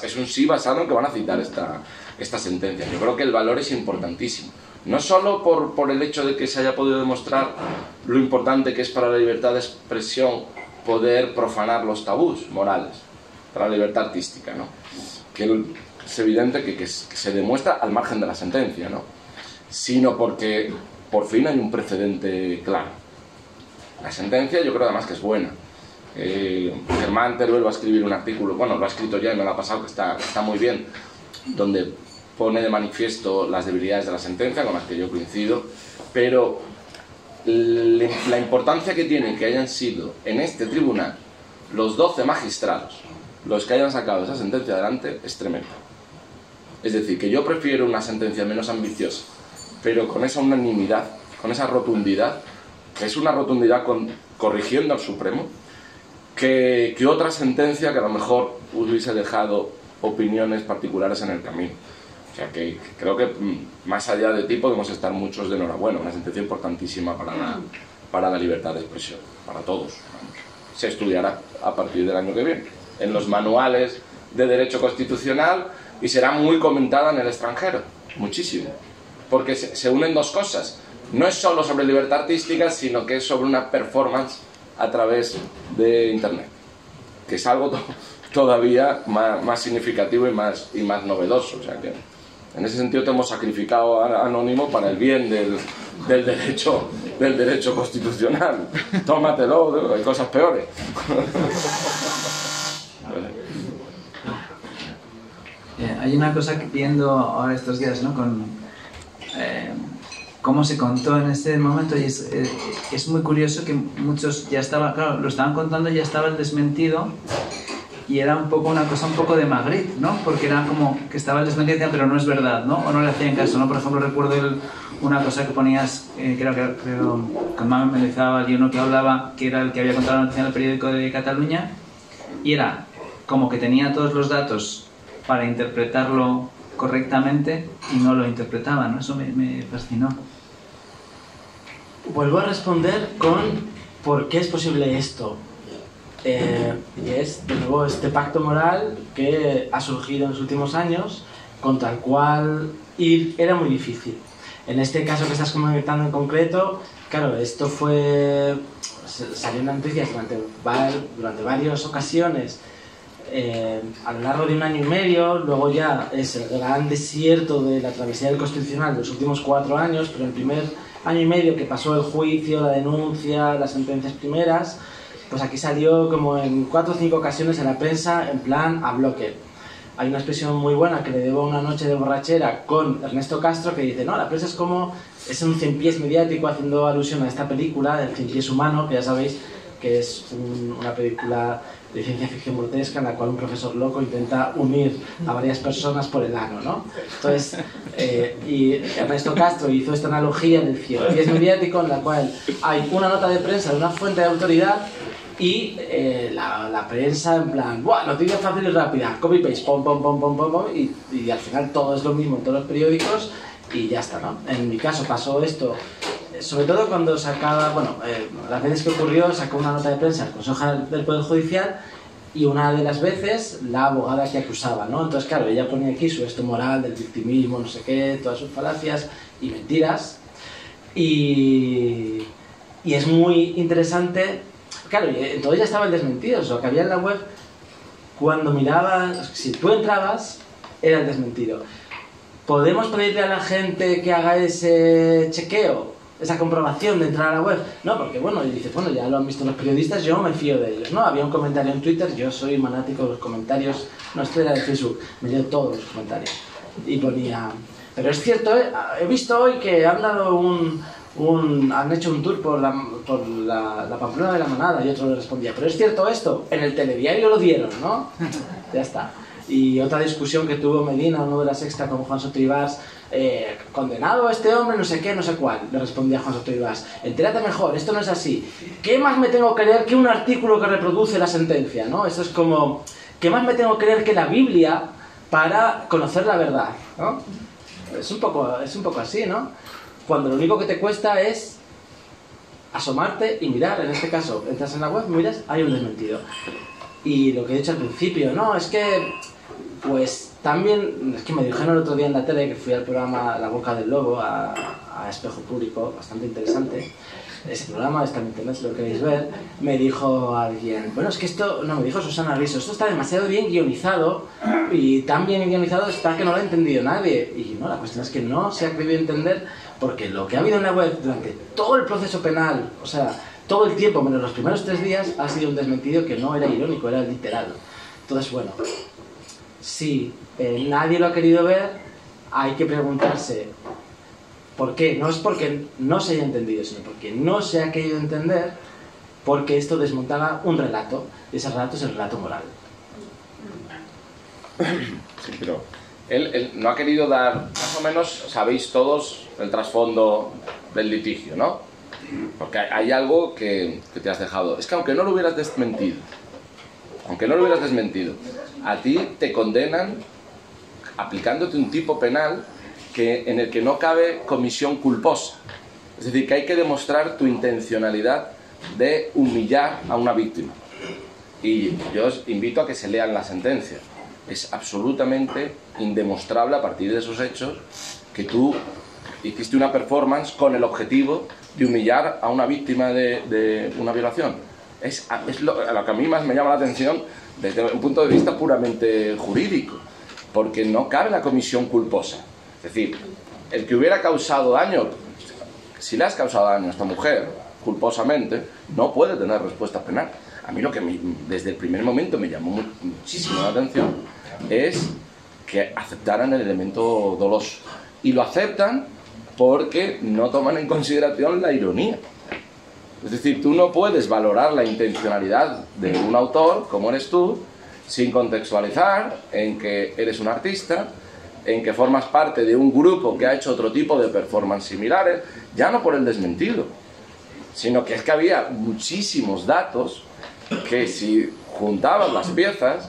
es un sí basado en que van a citar esta sentencia. Yo creo que el valor es importantísimo. No solo por el hecho de que se haya podido demostrar lo importante que es para la libertad de expresión poder profanar los tabús morales, para la libertad artística, ¿no? Que es evidente que se demuestra al margen de la sentencia, ¿no? Sino porque por fin hay un precedente claro. La sentencia yo creo además que es buena. Germán Teruel va a escribir un artículo, bueno, lo ha escrito ya y me lo ha pasado, que está muy bien, donde pone de manifiesto las debilidades de la sentencia, con las que yo coincido, pero la importancia que tiene que hayan sido en este tribunal los 12 magistrados los que hayan sacado esa sentencia adelante es tremendo. Es decir, que yo prefiero una sentencia menos ambiciosa pero con esa unanimidad, con esa rotundidad, que es una rotundidad corrigiendo al Supremo, que otra sentencia que a lo mejor hubiese dejado opiniones particulares en el camino. O sea que creo que más allá de ti podemos estar muchos de enhorabuena, una sentencia importantísima para la libertad de expresión, para todos. Se estudiará a partir del año que viene en los manuales de derecho constitucional y será muy comentada en el extranjero, muchísimo, porque se unen dos cosas. No es solo sobre libertad artística, sino que es sobre una performance a través de Internet, que es algo todavía más significativo y más novedoso. O sea que en ese sentido te hemos sacrificado a Anónimo para el bien del derecho constitucional. Tómatelo, hay cosas peores. Hay una cosa que viendo ahora estos días, ¿no? Con cómo se contó en ese momento, y es muy curioso que muchos ya estaba, claro, lo estaban contando, ya estaba el desmentido, y era un poco una cosa un poco de Magritte, ¿no? Porque era como que estaba el desmentido, pero no es verdad, ¿no? O no le hacían caso, ¿no? Por ejemplo, recuerdo una cosa que ponías, creo con Mame Mendizábal, y uno que hablaba, que era el que había contado la noticia en el periódico de Cataluña, y era como que tenía todos los datos para interpretarlo correctamente y no lo interpretaba, ¿no? Eso me fascinó. Vuelvo a responder con ¿por qué es posible esto? Y es, de nuevo, este pacto moral que ha surgido en los últimos años, contra el cual ir era muy difícil. En este caso que estás comentando en concreto, claro, esto salió en las noticias durante varias ocasiones, a lo largo de 1 año y medio. Luego ya es el gran desierto de la travesía del Constitucional de los últimos 4 años, pero el primer año y medio que pasó el juicio, la denuncia, las sentencias primeras, pues aquí salió como en 4 o 5 ocasiones en la prensa, en plan a bloque. Hay una expresión muy buena que le debo a Una noche de borrachera con Ernesto Castro, que dice, no, la prensa es un cienpiés mediático, haciendo alusión a esta película, El cienpiés humano, que ya sabéis que es una película de ciencia ficción grotesca en la cual un profesor loco intenta unir a varias personas por el ano, ¿no? Entonces, y Ernesto Castro hizo esta analogía del cienpiés mediático en la cual hay una nota de prensa de una fuente de autoridad y la prensa en plan, ¡buah! Noticia fácil y rápida, copy-paste, pom, pom, pom, pom, pom, pom, y al final todo es lo mismo en todos los periódicos y ya está, ¿no? En mi caso pasó esto, sobre todo cuando sacaba, las veces que ocurrió, sacó una nota de prensa al Consejo del Poder Judicial y una de las veces la abogada que acusaba, ¿no? Entonces, claro, ella ponía aquí su esto moral del victimismo, no sé qué, todas sus falacias y mentiras, y es muy interesante. Claro, entonces ya estaba el desmentido, o sea, lo que había en la web, cuando mirabas, si tú entrabas, era el desmentido. ¿Podemos pedirle a la gente que haga ese chequeo, esa comprobación de entrar a la web? No, porque bueno, y dices, bueno, ya lo han visto los periodistas, yo me fío de ellos, ¿no? Había un comentario en Twitter, yo soy fanático de los comentarios, no, esto era de Facebook, me leo todos los comentarios, y ponía, pero es cierto, he visto hoy que han dado han hecho un tour por la Pamplona de la Manada, y otro le respondía, pero es cierto esto, en el telediario lo dieron, ¿no? Ya está. Y otra discusión que tuvo Medina, uno de La Sexta, con Juan Soto Ibars, condenado a este hombre, no sé qué, no sé cuál, le respondía Juan Soto Ibars, entérate mejor, esto no es así, ¿qué más me tengo que leer que un artículo que reproduce la sentencia, ¿no? Eso es como, ¿qué más me tengo que leer que la Biblia para conocer la verdad, ¿no? Es un poco así, ¿no? Cuando lo único que te cuesta es asomarte y mirar. En este caso, entras en la web, miras, hay un desmentido. Y lo que he dicho al principio, no, es que, pues también, es que me dijeron el otro día en la tele, que fui al programa La Boca del Lobo, a Espejo Público, bastante interesante. Ese programa está en internet, si lo queréis ver. Me dijo alguien, bueno, es que esto, no, me dijo Susana Riso, esto está demasiado bien guionizado, y tan bien guionizado está que no lo ha entendido nadie. Y no, la cuestión es que no se ha querido entender, porque lo que ha habido en la web durante todo el proceso penal, o sea, todo el tiempo, menos los primeros 3 días, ha sido un desmentido que no era irónico, era literal. Entonces, bueno, si nadie lo ha querido ver, hay que preguntarse por qué. No es porque no se haya entendido, sino porque no se ha querido entender, porque esto desmontaba un relato, y ese relato es el relato moral. Sí, pero él no ha querido dar, más o menos sabéis todos el trasfondo del litigio, ¿no? Porque hay algo que te has dejado. Es que aunque no lo hubieras desmentido, a ti te condenan aplicándote un tipo penal en el que no cabe comisión culposa. Es decir, que hay que demostrar tu intencionalidad de humillar a una víctima. Y yo os invito a que se lean la sentencia. Es absolutamente indemostrable a partir de esos hechos que tú hiciste una performance con el objetivo de humillar a una víctima de una violación. Es lo que a mí más me llama la atención desde un punto de vista puramente jurídico, porque no cabe la comisión culposa. Es decir, el que hubiera causado daño, si le has causado daño a esta mujer culposamente, no puede tener respuesta penal. A mí lo que desde el primer momento me llamó muchísimo la atención es que aceptaran el elemento doloso. Y lo aceptan porque no toman en consideración la ironía. Es decir, tú no puedes valorar la intencionalidad de un autor, como eres tú, sin contextualizar en que eres un artista, en que formas parte de un grupo que ha hecho otro tipo de performance similares, ya no por el desmentido, sino que es que había muchísimos datos que si juntabas las piezas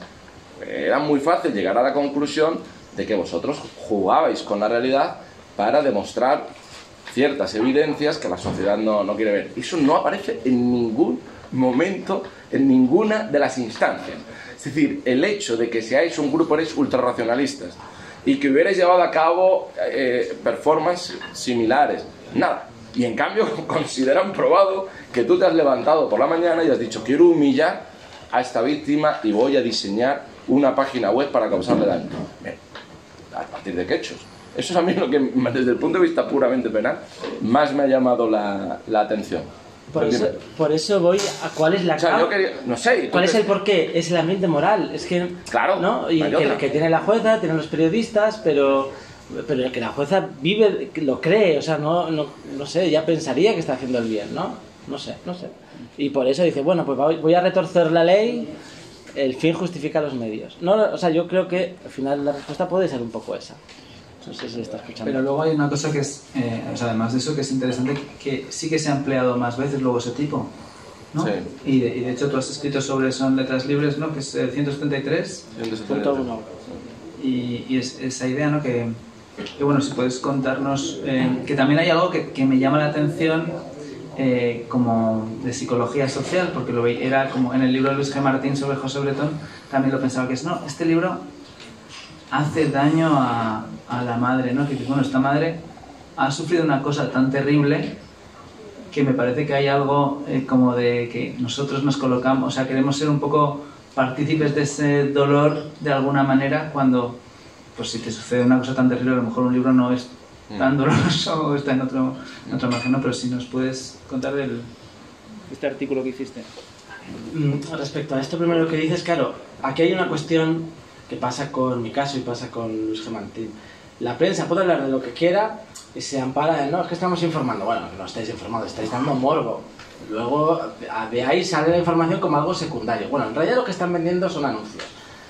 era muy fácil llegar a la conclusión de que vosotros jugabais con la realidad para demostrar ciertas evidencias que la sociedad no quiere ver. Eso no aparece en ningún momento, en ninguna de las instancias. Es decir, el hecho de que seáis un grupo, eres ultrarracionalistas, y que hubierais llevado a cabo performances similares, nada. Y en cambio consideran probado que tú te has levantado por la mañana y has dicho: quiero humillar a esta víctima y voy a diseñar una página web para causarle daño. Bien, ¿a partir de qué hechos? Eso es a mí lo que, desde el punto de vista puramente penal, más me ha llamado la atención. Por eso voy a cuál es la causa. Yo quería, no sé, ¿cuál es el porqué? Es el ambiente moral. Es que, claro, ¿no? Y que tiene la jueza, tienen los periodistas, pero que la jueza vive, lo cree, o sea, no sé, ya pensaría que está haciendo el bien, ¿no? No sé. Y por eso dice, bueno, pues voy a retorcer la ley, el fin justifica los medios. No, o sea, yo creo que al final la respuesta puede ser un poco esa. No sé si está escuchando. Pero luego hay una cosa que es, o sea, además de eso, que es interesante, que sí que se ha empleado más veces luego ese tipo, ¿no? Sí. Y de hecho tú has escrito sobre eso en Letras Libres, ¿no? Que es 173. 101. Y es esa idea, ¿no? Que bueno, si puedes contarnos, que también hay algo que me llama la atención, como de psicología social, porque era como en el libro de Luis G. Martín sobre José Bretón, también lo pensaba que es, no, este libro hace daño a la madre, ¿no? Que bueno, esta madre ha sufrido una cosa tan terrible que me parece que hay algo como de que nosotros nos colocamos, o sea, queremos ser un poco partícipes de ese dolor de alguna manera, cuando, pues si te sucede una cosa tan terrible, a lo mejor un libro no es tan doloroso o está en otro margen, ¿no? Pero si nos puedes contar este artículo que hiciste. Respecto a esto primero que dices, claro, aquí hay una cuestión que pasa con mi caso y pasa con Luis G. Martín. La prensa puede hablar de lo que quiera y se ampara en, no, es que estamos informando. Bueno, no estáis informando, estáis dando morbo. Luego de ahí sale la información como algo secundario. Bueno, en realidad lo que están vendiendo son anuncios.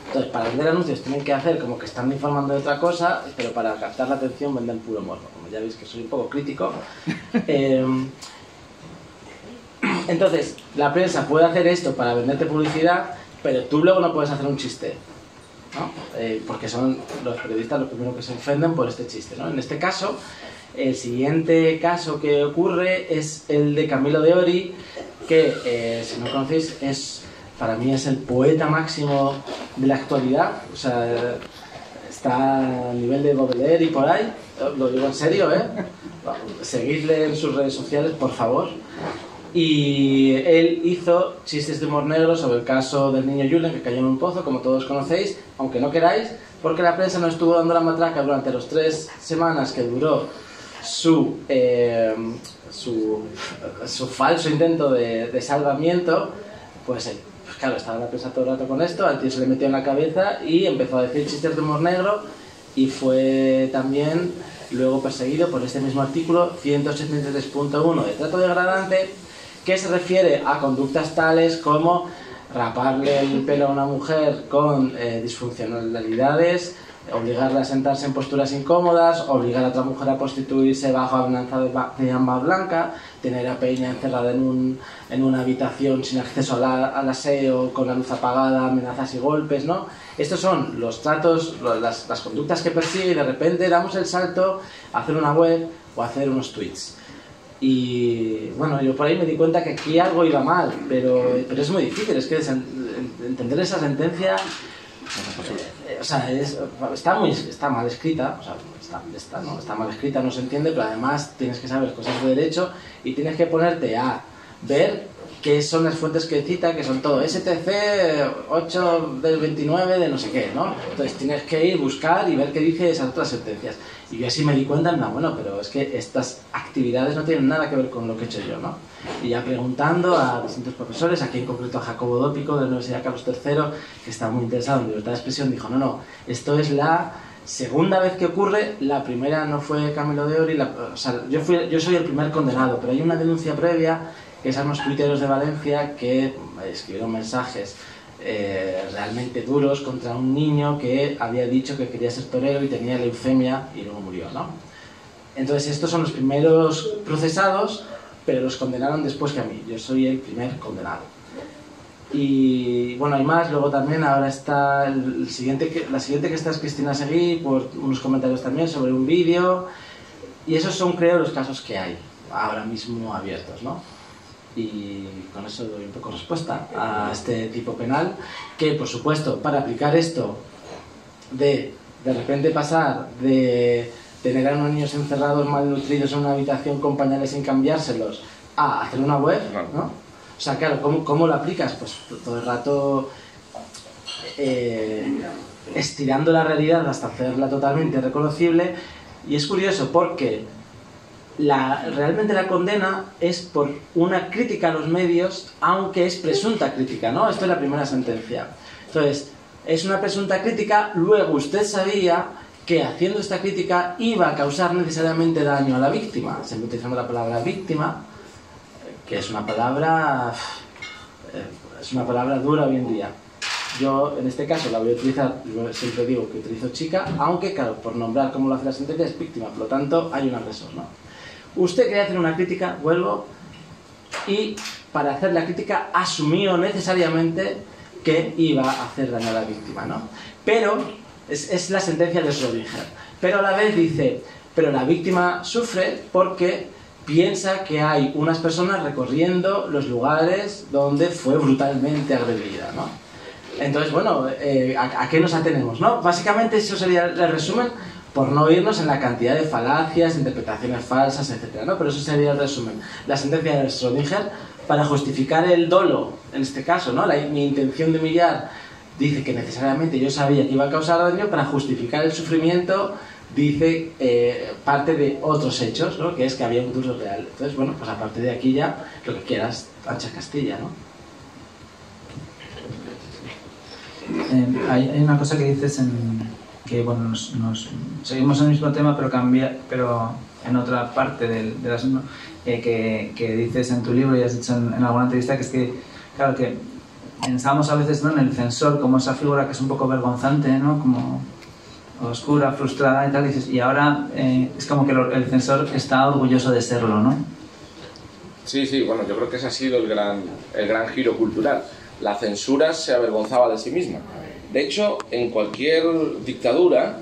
Entonces, para vender anuncios tienen que hacer como que están informando de otra cosa, pero para captar la atención venden puro morbo. Como ya veis que soy un poco crítico. Entonces, la prensa puede hacer esto para venderte publicidad, pero tú luego no puedes hacer un chiste, ¿no? Porque son los periodistas los primeros que se ofenden por este chiste, ¿no? En este caso, el siguiente caso que ocurre es el de Camilo de Ori, que, si no conocéis, para mí es el poeta máximo de la actualidad. O sea, está a nivel de Baudelaire y por ahí, lo digo en serio, seguidle en sus redes sociales, por favor. Y él hizo chistes de humor negro sobre el caso del niño Julen que cayó en un pozo, como todos conocéis, aunque no queráis, porque la prensa no estuvo dando la matraca durante las 3 semanas que duró su falso intento de salvamiento. Pues claro, estaba la prensa todo el rato con esto, al tío se le metió en la cabeza y empezó a decir chistes de humor negro, y fue también luego perseguido por este mismo artículo 173.1 de trato degradante, que se refiere a conductas tales como raparle el pelo a una mujer con disfuncionalidades, obligarla a sentarse en posturas incómodas, obligar a otra mujer a prostituirse bajo amenaza de arma blanca, tener a Peña encerrada en una habitación sin acceso al aseo, con la luz apagada, amenazas y golpes, ¿no? Estos son los tratos, las conductas que persigue, y de repente damos el salto a hacer una web o a hacer unos tweets. Y bueno, yo por ahí me di cuenta que aquí algo iba mal, pero es muy difícil, es que entender esa sentencia, o sea, está mal escrita, o sea, está mal escrita, no se entiende, pero además tienes que saber cosas de derecho y tienes que ponerte a ver qué son las fuentes que cita, que son todo STC 8 del 29 de no sé qué, ¿no? Entonces tienes que ir, buscar y ver qué dice esas otras sentencias. Y yo así me di cuenta, no, bueno, pero es que estas actividades no tienen nada que ver con lo que he hecho yo, ¿no? Y ya preguntando a distintos profesores, aquí en concreto a Jacobo Dópico de la Universidad Carlos III, que está muy interesado en libertad de expresión, dijo, no, esto es la segunda vez que ocurre, la primera no fue Camilo de Ori, o sea, yo soy el primer condenado, pero hay una denuncia previa, que son unos tuiteros de Valencia que escribieron mensajes realmente duros contra un niño que había dicho que quería ser torero y tenía leucemia y luego murió, ¿no? Entonces estos son los primeros procesados, pero los condenaron después que a mí. Yo soy el primer condenado. Y bueno, hay más. Luego también ahora está la siguiente que está es Cristina Seguí, por unos comentarios también sobre un vídeo. Y esos son, creo, los casos que hay ahora mismo abiertos, ¿no? Y con eso doy un poco respuesta a este tipo penal, que por supuesto, para aplicar esto de repente pasar de tener a unos niños encerrados malnutridos en una habitación con pañales sin cambiárselos a hacer una web, ¿no? O sea, claro, ¿cómo lo aplicas? Pues todo el rato estirando la realidad hasta hacerla totalmente reconocible. Y es curioso porque realmente la condena es por una crítica a los medios, aunque es presunta crítica, ¿no? Esto es la primera sentencia. Entonces, es una presunta crítica, luego usted sabía que haciendo esta crítica iba a causar necesariamente daño a la víctima. Siempre utilizamos la palabra víctima, que es una palabra dura hoy en día. Yo, en este caso, la voy a utilizar, yo siempre digo que utilizo chica, aunque, claro, por nombrar cómo lo hace la sentencia, es víctima, por lo tanto, hay un agresor, ¿no? Usted quería hacer una crítica, vuelvo, y para hacer la crítica asumió necesariamente que iba a hacer daño a la víctima, ¿no? Pero, es la sentencia de Schrödinger, pero a la vez dice, pero la víctima sufre porque piensa que hay unas personas recorriendo los lugares donde fue brutalmente agredida, ¿no? Entonces, bueno, ¿a qué nos atenemos, no? Básicamente eso sería el resumen, por no irnos en la cantidad de falacias, interpretaciones falsas, etc., ¿no? Pero eso sería el resumen. La sentencia de Schrödinger, para justificar el dolo, en este caso, ¿no? Mi intención de humillar dice que necesariamente yo sabía que iba a causar daño, para justificar el sufrimiento dice parte de otros hechos, ¿no? Que es que había un dolo real. Entonces, bueno, pues a partir de aquí ya, lo que quieras, ancha Castilla, ¿no? Hay una cosa que dices que bueno, seguimos en el mismo tema pero en otra parte del asunto, que dices en tu libro y has dicho en alguna entrevista, que es que, claro, que pensamos a veces, ¿no?, en el censor como esa figura que es un poco vergonzante, ¿no?, como oscura, frustrada y tal, y ahora es como que el censor está orgulloso de serlo, ¿no? Sí, bueno, yo creo que ese ha sido el gran giro cultural. La censura se avergonzaba de sí misma. De hecho, en cualquier dictadura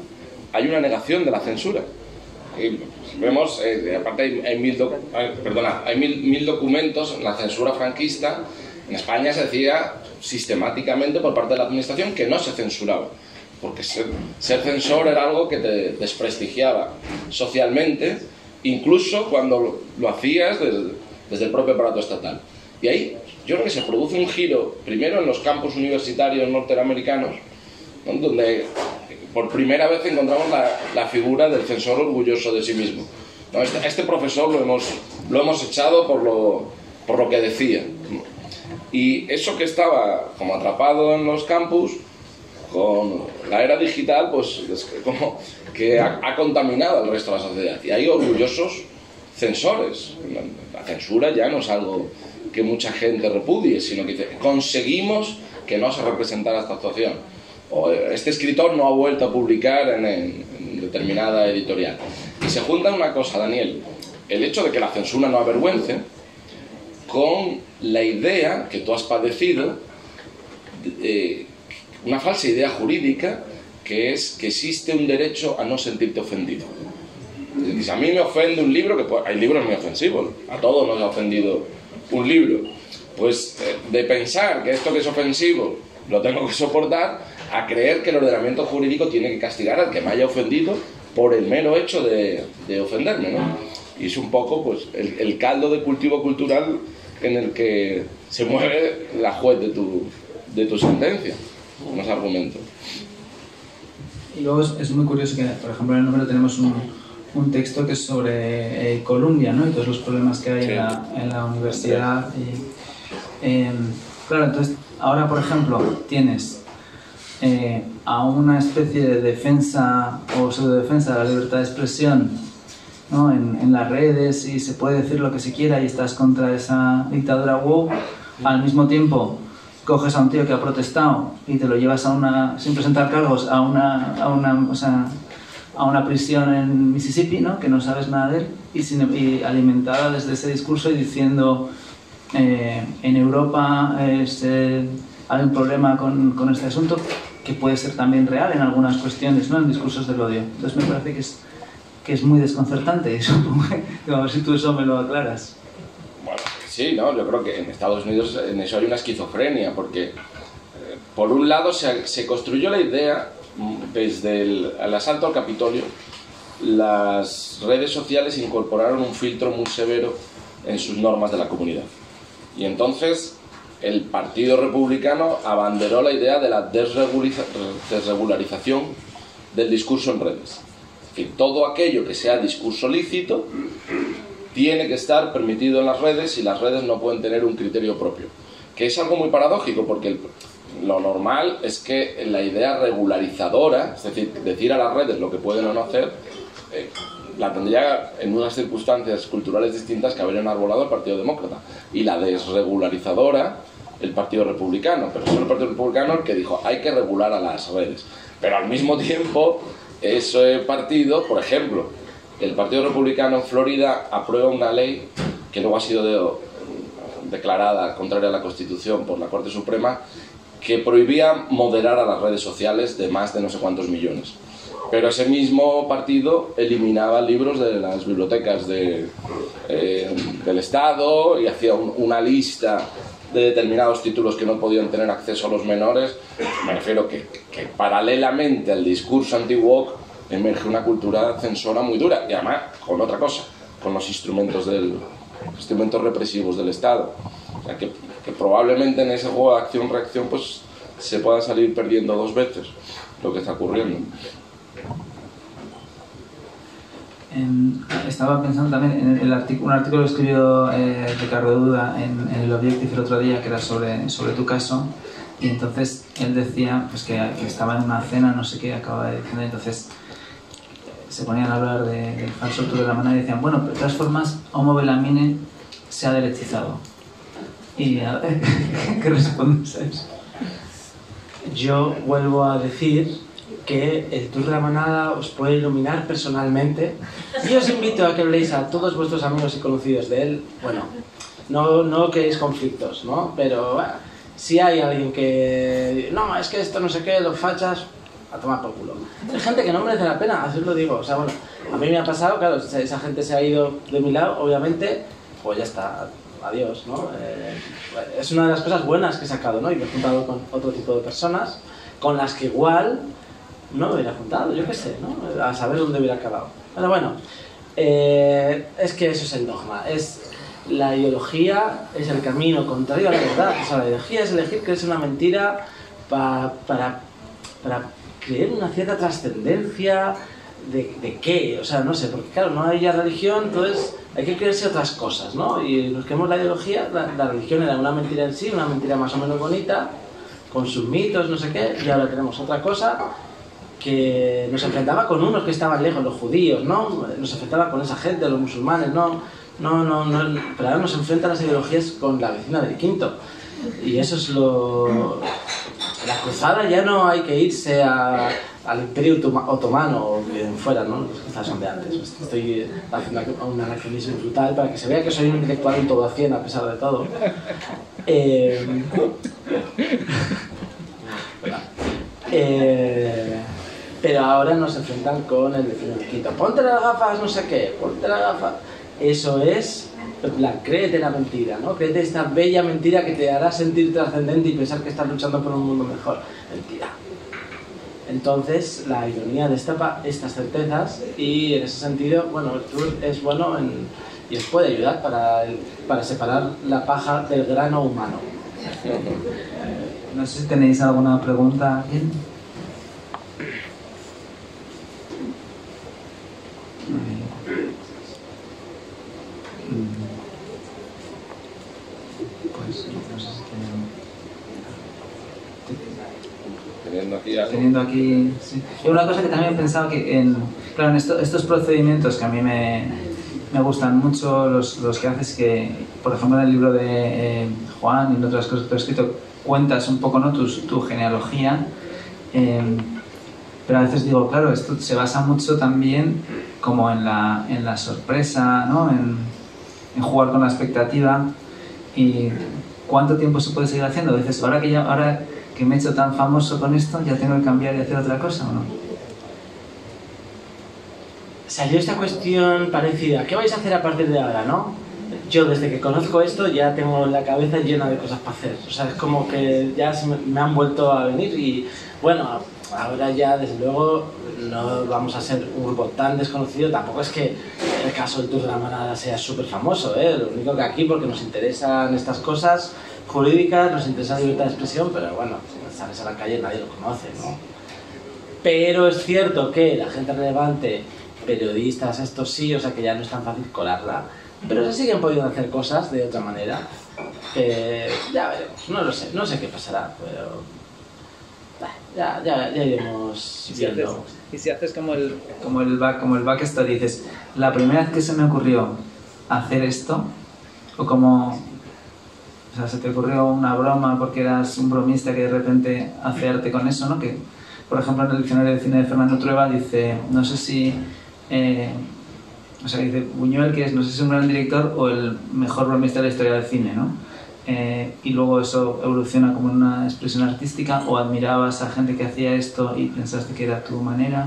hay una negación de la censura. Vemos, aparte hay mil documentos. En la censura franquista, en España se decía sistemáticamente por parte de la administración que no se censuraba, porque ser censor era algo que te desprestigiaba socialmente, incluso cuando lo hacías desde el propio aparato estatal. Y ahí yo creo que se produce un giro, primero en los campus universitarios norteamericanos, ¿no?, donde por primera vez encontramos la figura del censor orgulloso de sí mismo. ¿No? Este profesor lo hemos echado por lo que decía. Y eso que estaba como atrapado en los campus, con la era digital, pues es como que ha contaminado al resto de la sociedad. Y hay orgullosos censores. La censura ya no es algo que mucha gente repudie, sino que dice, conseguimos que no se representara esta actuación. o este escritor no ha vuelto a publicar en determinada editorial. Y se junta una cosa, Daniel, el hecho de que la censura no avergüence con la idea que tú has padecido, una falsa idea jurídica, que es que existe un derecho a no sentirte ofendido. Si a mí me ofende un libro, hay libros muy ofensivos, a todos nos ha ofendido un libro, pues de pensar que esto que es ofensivo lo tengo que soportar, a creer que el ordenamiento jurídico tiene que castigar al que me haya ofendido por el mero hecho de ofenderme, ¿no? Y es un poco pues el caldo de cultivo cultural en el que se mueve la juez de tu sentencia, unos argumentos. Y luego es muy curioso que, por ejemplo, en el número tenemos un texto que es sobre Columbia, ¿no? Y todos los problemas que hay en la universidad. Y, claro, entonces, ahora, por ejemplo, tienes a una especie de defensa o pseudodefensa de la libertad de expresión, ¿no? En las redes, y se puede decir lo que se quiera y estás contra esa dictadura woke. Al mismo tiempo coges a un tío que ha protestado y te lo llevas sin presentar cargos a una prisión en Mississippi, ¿no? Que no sabes nada de él, y alimentada desde ese discurso y diciendo en Europa hay un problema con este asunto que puede ser también real en algunas cuestiones, ¿no? En discursos del odio. Entonces me parece que es muy desconcertante eso. A ver si tú eso me lo aclaras. Bueno, sí, ¿no? Yo creo que en Estados Unidos en eso hay una esquizofrenia, porque por un lado se construyó la idea, desde el asalto al Capitolio, las redes sociales incorporaron un filtro muy severo en sus normas de la comunidad. Y entonces el Partido Republicano abanderó la idea de la desregularización del discurso en redes. Es decir, todo aquello que sea discurso lícito tiene que estar permitido en las redes, y las redes no pueden tener un criterio propio. Que es algo muy paradójico, porque lo normal es que la idea regularizadora, es decir, decir a las redes lo que pueden o no hacer, la tendría en unas circunstancias culturales distintas que haber enarbolado el Partido Demócrata, y la desregularizadora el Partido Republicano. Pero es el Partido Republicano el que dijo hay que regular a las redes. Pero al mismo tiempo ese partido, por ejemplo, el Partido Republicano en Florida aprueba una ley que luego ha sido declarada contraria a la Constitución por la Corte Suprema, que prohibía moderar a las redes sociales de más de no sé cuántos millones. Pero ese mismo partido eliminaba libros de las bibliotecas del Estado y hacía una lista de determinados títulos que no podían tener acceso a los menores. Me refiero que paralelamente al discurso anti-woke emerge una cultura censora muy dura, y además con otra cosa, con los instrumentos represivos del Estado. O sea, que probablemente en ese juego de acción-reacción pues se pueda salir perdiendo dos veces lo que está ocurriendo. Estaba pensando también en un artículo que escribió Ricardo Duda en el Objective el otro día, que era sobre tu caso, y entonces él decía pues que estaba en una cena, no sé qué acababa de decir, entonces se ponían a hablar del falso Tour de la Manada y decían, bueno, pero de todas formas Homo Belamine se ha derechizado. Y ¿qué respondes a eso? Yo vuelvo a decir que el Tour de la Manada os puede iluminar personalmente, y os invito a que habléis a todos vuestros amigos y conocidos de él. Bueno, no queréis conflictos, ¿no? Pero bueno, si hay alguien que no, es que esto no sé qué, los fachas, a tomar por culo. Hay gente que no merece la pena, así os lo digo. O sea, bueno, a mí me ha pasado, claro, esa gente se ha ido de mi lado, obviamente, pues ya está, adiós, ¿no? Es una de las cosas buenas que he sacado, ¿no? Y me he juntado con otro tipo de personas con las que igual no me hubiera juntado, yo qué sé, ¿no? A saber dónde hubiera acabado. Pero bueno, es que eso es el dogma. La ideología es el camino contrario a la verdad. O sea, la ideología es elegir creerse una mentira para creer una cierta trascendencia de qué, o sea, no sé, porque claro, no hay ya religión, entonces hay que creerse otras cosas, ¿no? Y nos creemos la ideología, la religión era una mentira en sí, una mentira más o menos bonita, con sus mitos, no sé qué, y ahora tenemos otra cosa que nos enfrentaba con unos que estaban lejos, los judíos, ¿no? Nos enfrentaba con esa gente, los musulmanes, no, pero ahora nos enfrentan las ideologías con la vecina del quinto, y eso es lo En la cruzada ya no hay que irse al Imperio Otomano o quien fuera, ¿no? Las cruzadas son de antes. Estoy haciendo un anacronismo brutal para que se vea que soy un intelectual en todo a 100 a pesar de todo. Pero ahora nos enfrentan con el vecino de Quito. Ponte las gafas, no sé qué, ponte las gafas. Eso es, en plan, créete la mentira, ¿no? Créete esta bella mentira que te hará sentir trascendente y pensar que estás luchando por un mundo mejor. Mentira. Entonces, la ironía destapa estas certezas y en ese sentido, bueno, el tour es bueno y os puede ayudar para separar la paja del grano humano. No sé si tenéis alguna pregunta. ¿Bien? Pues no sé si teniendo aquí sí. Y una cosa que también he pensado que claro, en estos procedimientos que a mí me gustan mucho los que haces, que por ejemplo en el libro de Juan y en otras cosas que tú has escrito cuentas un poco, ¿no? tu genealogía, pero a veces digo, claro, esto se basa mucho también como en la sorpresa, ¿no? en jugar con la expectativa. Y ¿cuánto tiempo se puede seguir haciendo? Dices, ahora que me he hecho tan famoso con esto, ya tengo que cambiar y hacer otra cosa, ¿o no? Salió esta cuestión parecida. ¿Qué vais a hacer a partir de ahora, no? Yo desde que conozco esto ya tengo la cabeza llena de cosas para hacer. O sea, es como que ya me han vuelto a venir y bueno, ahora ya desde luego no vamos a ser un grupo tan desconocido. Tampoco es que el caso del Tour de la Manada sea súper famoso, ¿eh? Lo único que aquí, porque nos interesan estas cosas jurídicas, nos interesa la libertad de expresión, pero bueno, si sales a la calle nadie lo conoce, ¿no? Pero es cierto que la gente relevante, periodistas, esto sí, o sea que ya no es tan fácil colarla. Pero se siguen pudiendo hacer cosas de otra manera. Ya veremos, no sé qué pasará, pero ya iremos viendo. Y si haces como el backstory, dices, la primera vez que se me ocurrió hacer esto, o como... O sea, se te ocurrió una broma porque eras un bromista que de repente hace arte con eso, ¿no? Que, por ejemplo, en el diccionario de cine de Fernando Trueba dice, no sé si... o sea, dice Buñuel, que es, no sé si es un gran director o el mejor bromista de la historia del cine, ¿no? Y luego eso evoluciona como una expresión artística, o admirabas a gente que hacía esto y pensaste que era tu manera.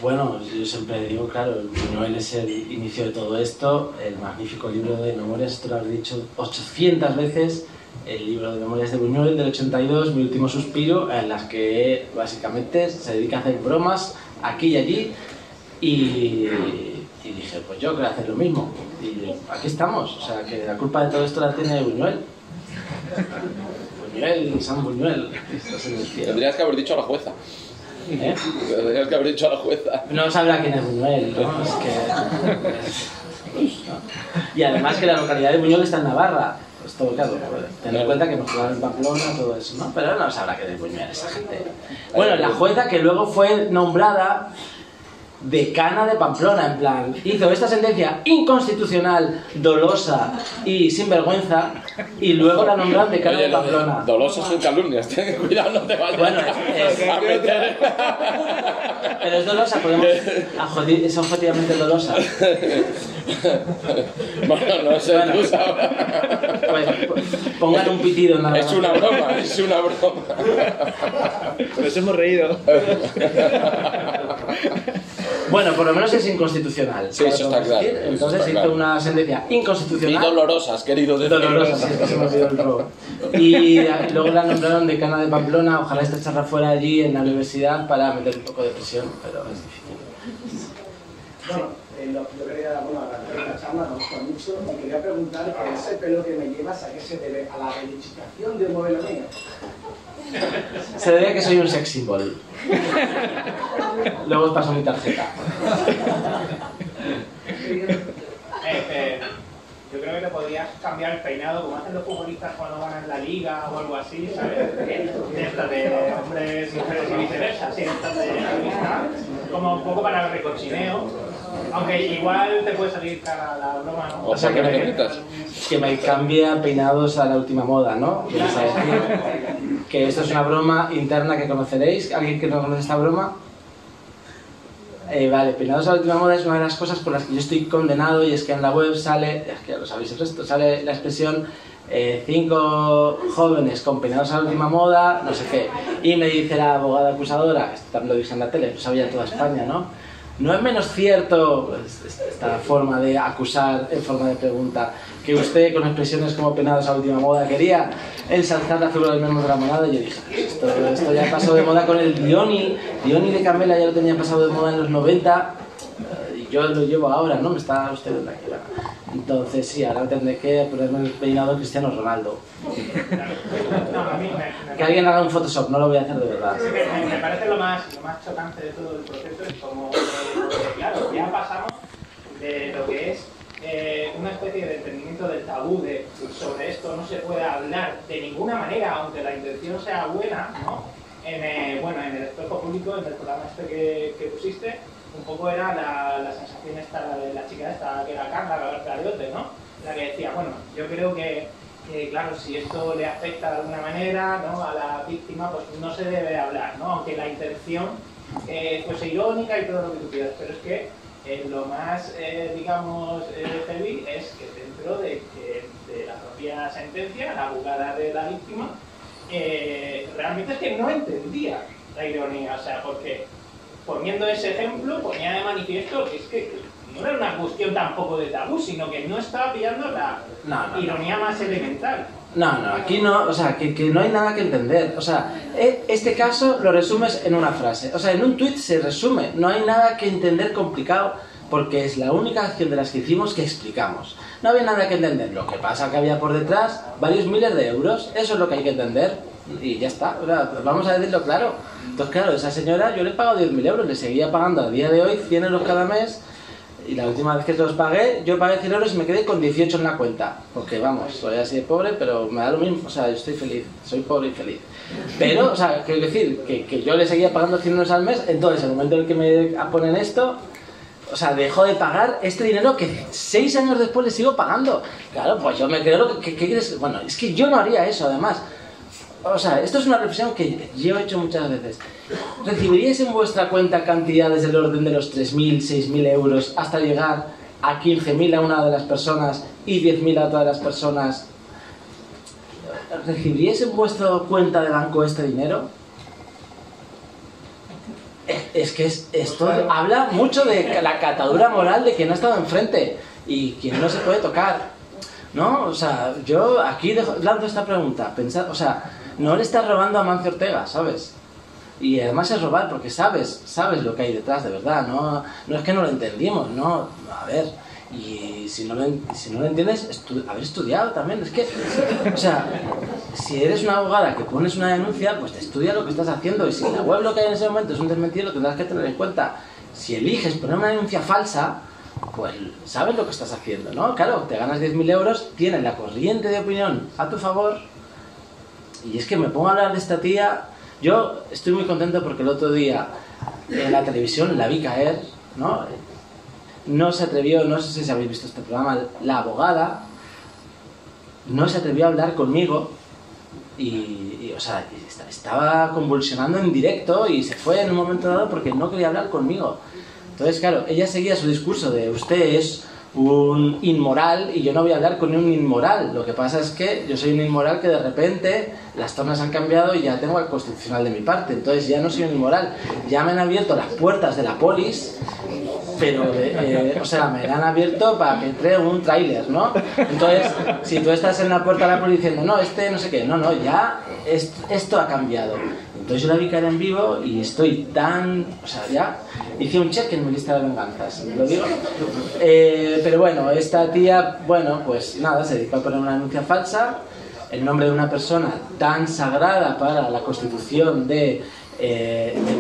Bueno, yo siempre digo, claro, Buñuel es el inicio de todo esto, el magnífico libro de memorias, esto lo habré dicho 800 veces, el libro de memorias de Buñuel del 82, Mi último suspiro, en las que básicamente se dedica a hacer bromas aquí y allí, y dije, pues yo quiero hacer lo mismo, y aquí estamos, o sea, que la culpa de todo esto la tiene Buñuel. Buñuel, San Buñuel, estás en el cielo. Tendrías que haber dicho a la jueza. ¿Eh? Tendrías que haber dicho a la jueza. No sabrá quién es Buñuel, ¿no? Es que... Y además que la localidad de Buñuel está en Navarra. Pues todo claro, ten en cuenta que nos jugaron en Pamplona, todo eso, ¿no? Pero no sabrá quién es Buñuel esa gente. Bueno, la jueza que luego fue nombrada decana de Pamplona, en plan, hizo esta sentencia inconstitucional, dolosa y sinvergüenza, y luego la nombraron decana de Pamplona. Dolosas son calumnias, ten cuidado, no te vayas Bueno, a meter. Pero es dolosa, podemos... es objetivamente dolosa. Bueno, no sé, Bueno, tú sabes. Pues pongan un pitido en la... Es una broma, es una broma. Nos hemos reído. Bueno, por lo menos es inconstitucional. Sí, eso está claro. Entonces está hizo claro. una sentencia inconstitucional. Y dolorosas, querido. Dolorosas, sí, que se me olvidó el robo. Y luego la nombraron decana de Pamplona. Ojalá esta charla fuera allí en la universidad para meter un poco de presión, pero es difícil. Bueno, yo quería, la charla me gusta mucho y quería preguntar que ese pelo que me llevas, ¿a qué se debe? ¿A la reivindicación de un modelo mío? Se debe a que soy un sex symbol. Luego os paso mi tarjeta. Yo creo que te podrías cambiar el peinado como hacen los futbolistas cuando ganan la liga o algo así, ¿sabes? De estas de hombres, mujeres y viceversa, así, estas de como un poco para el recochineo. Aunque igual te puede salir cara la broma, ¿no? O sea, que me cambie a peinados a la última moda, ¿no? ¿Quieres decir que esto es una broma interna que conoceréis? ¿Alguien que no conoce esta broma? Vale, peinados a la última moda es una de las cosas por las que yo estoy condenado, y es que en la web sale, es que ya lo sabéis el resto, sale la expresión 5 jóvenes con peinados a la última moda, no sé qué, y me dice la abogada acusadora, esto también lo dije en la tele, lo sabía toda España, ¿no? No es menos cierto, pues, esta forma de acusar en forma de pregunta, que usted con expresiones como peinados a la última moda quería ensalzar la figura del mismo de la monada. Y yo dije, esto ya pasó de moda con el Dioni de Carmela, ya lo tenía pasado de moda en los 90, y yo lo llevo ahora, ¿no? Me está usted en la quiebra. Entonces sí, ahora tendré que ponerme el peinado Cristiano Ronaldo. Que alguien haga un Photoshop, no lo voy a hacer de verdad. Sí, me parece lo más chocante de todo el proceso es como, claro, ya pasamos de lo que es una especie de entendimiento del tabú de sobre esto no se puede hablar de ninguna manera, aunque la intención sea buena, ¿no? En el espejo público, en el programa este que pusiste, un poco era la sensación esta de la chica esta, que era Carla, la Cariote, ¿no? La que decía, bueno, yo creo que claro, si esto le afecta de alguna manera, ¿no?, a la víctima, pues no se debe hablar, ¿no? Aunque la intención fuese irónica y todo lo que tú quieras, pero es que lo más, digamos, heavy es que dentro de la propia sentencia, la abogada de la víctima, realmente es que no entendía la ironía, o sea, porque poniendo ese ejemplo ponía de manifiesto que es que no era una cuestión tampoco de tabú, sino que no estaba pillando la ironía más elemental. No, aquí no, o sea, que no hay nada que entender. O sea, este caso lo resumes en una frase. O sea, en un tuit se resume. No hay nada que entender complicado, porque es la única acción de las que hicimos que explicamos. No había nada que entender. Lo que pasa que había por detrás varios miles de euros. Eso es lo que hay que entender. Y ya está. O sea, pues vamos a decirlo claro. Entonces, claro, esa señora yo le he pagado 10.000 euros. Le seguía pagando a día de hoy 100 euros cada mes. Y la última vez que los pagué, yo pagué 100 euros y me quedé con 18 en la cuenta. Porque vamos, soy así de pobre, pero me da lo mismo. O sea, yo estoy feliz, soy pobre y feliz. Pero, o sea, quiero decir que yo le seguía pagando 100 euros al mes. Entonces, en el momento en el que me ponen esto, o sea, dejo de pagar este dinero que 6 años después le sigo pagando. Claro, pues yo me creo que ¿qué quieres? Bueno, es que yo no haría eso, además. O sea, esto es una reflexión que yo he hecho muchas veces. ¿Recibiríais en vuestra cuenta cantidades del orden de los 3.000, 6.000 euros hasta llegar a 15.000 a una de las personas y 10.000 a otra de las personas? ¿Recibiríais en vuestra cuenta de banco este dinero? Es que esto habla mucho de la catadura moral de quien ha estado enfrente y quien no se puede tocar, ¿no? O sea, yo aquí lanzo esta pregunta, pensad, o sea, no le estás robando a Mancio Ortega, ¿sabes? Y además es robar porque sabes lo que hay detrás de verdad, no es que no lo entendimos, no, a ver, y si no lo entiendes, haber estudiado también, es que, o sea, si eres una abogada que pones una denuncia, pues te estudia lo que estás haciendo, y si en la web lo que hay en ese momento es un desmentido, lo tendrás que tener en cuenta. Si eliges poner una denuncia falsa, pues sabes lo que estás haciendo, ¿no? Claro, te ganas 10.000 euros, tienes la corriente de opinión a tu favor, y es que me pongo a hablar de esta tía. Yo estoy muy contento porque el otro día en la televisión la vi caer, ¿no? No se atrevió, no sé si habéis visto este programa, la abogada no se atrevió a hablar conmigo y o sea, estaba convulsionando en directo y se fue en un momento dado porque no quería hablar conmigo. Entonces, claro, ella seguía su discurso de usted es un inmoral y yo no voy a hablar con un inmoral. Lo que pasa es que yo soy un inmoral que de repente las tornas han cambiado y ya tengo al Constitucional de mi parte. Entonces ya no soy un inmoral. Ya me han abierto las puertas de la polis, pero, o sea, me la han abierto para que entre un tráiler, ¿no? Entonces, si tú estás en la puerta de la polis diciendo, no, no sé qué, no, ya esto ha cambiado. Entonces yo la vi caer en vivo y estoy tan... O sea, ya hice un check en mi lista de venganzas, ¿lo digo? Pero bueno, esta tía, bueno, pues nada, se dedicó a poner una denuncia falsa en nombre de una persona tan sagrada para la constitución del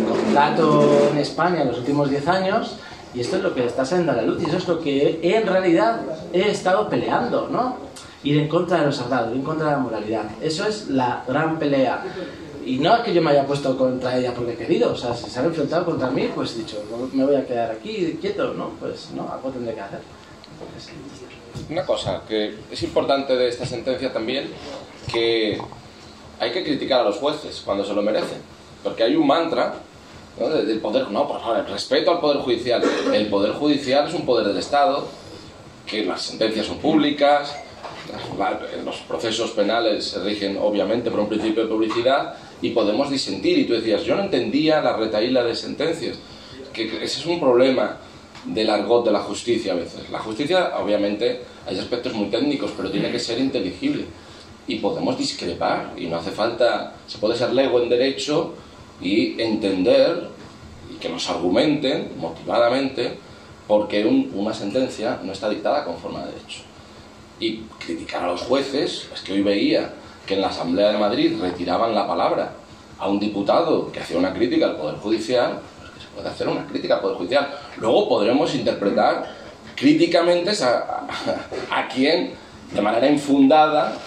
contrato en España en los últimos 10 años, y esto es lo que está saliendo a la luz, y eso es lo que en realidad he estado peleando, ¿no? Ir en contra de lo sagrado, ir en contra de la moralidad. Eso es la gran pelea. Y no es que yo me haya puesto contra ella porque he querido, o sea, si se han enfrentado contra mí, pues he dicho, me voy a quedar aquí quieto, ¿no? Pues no, algo tendré que hacer. Una cosa que es importante de esta sentencia también, que hay que criticar a los jueces cuando se lo merecen, porque hay un mantra, ¿no?, del poder, no, por favor, respeto al poder judicial. El poder judicial es un poder del Estado, que las sentencias son públicas, los procesos penales se rigen obviamente por un principio de publicidad y podemos disentir. Y tú decías, yo no entendía la retahíla de sentencias, que ese es un problema del argot de la justicia a veces. La justicia, obviamente, hay aspectos muy técnicos, pero tiene que ser inteligible. Y podemos discrepar, y no hace falta, se puede ser lego en derecho y entender, y que nos argumenten motivadamente, porque una sentencia no está dictada conforme a derecho. Y criticar a los jueces, es que hoy veía que en la Asamblea de Madrid retiraban la palabra a un diputado que hacía una crítica al Poder Judicial, pues que se puede hacer una crítica al Poder Judicial. Luego podremos interpretar críticamente a quien, de manera infundada,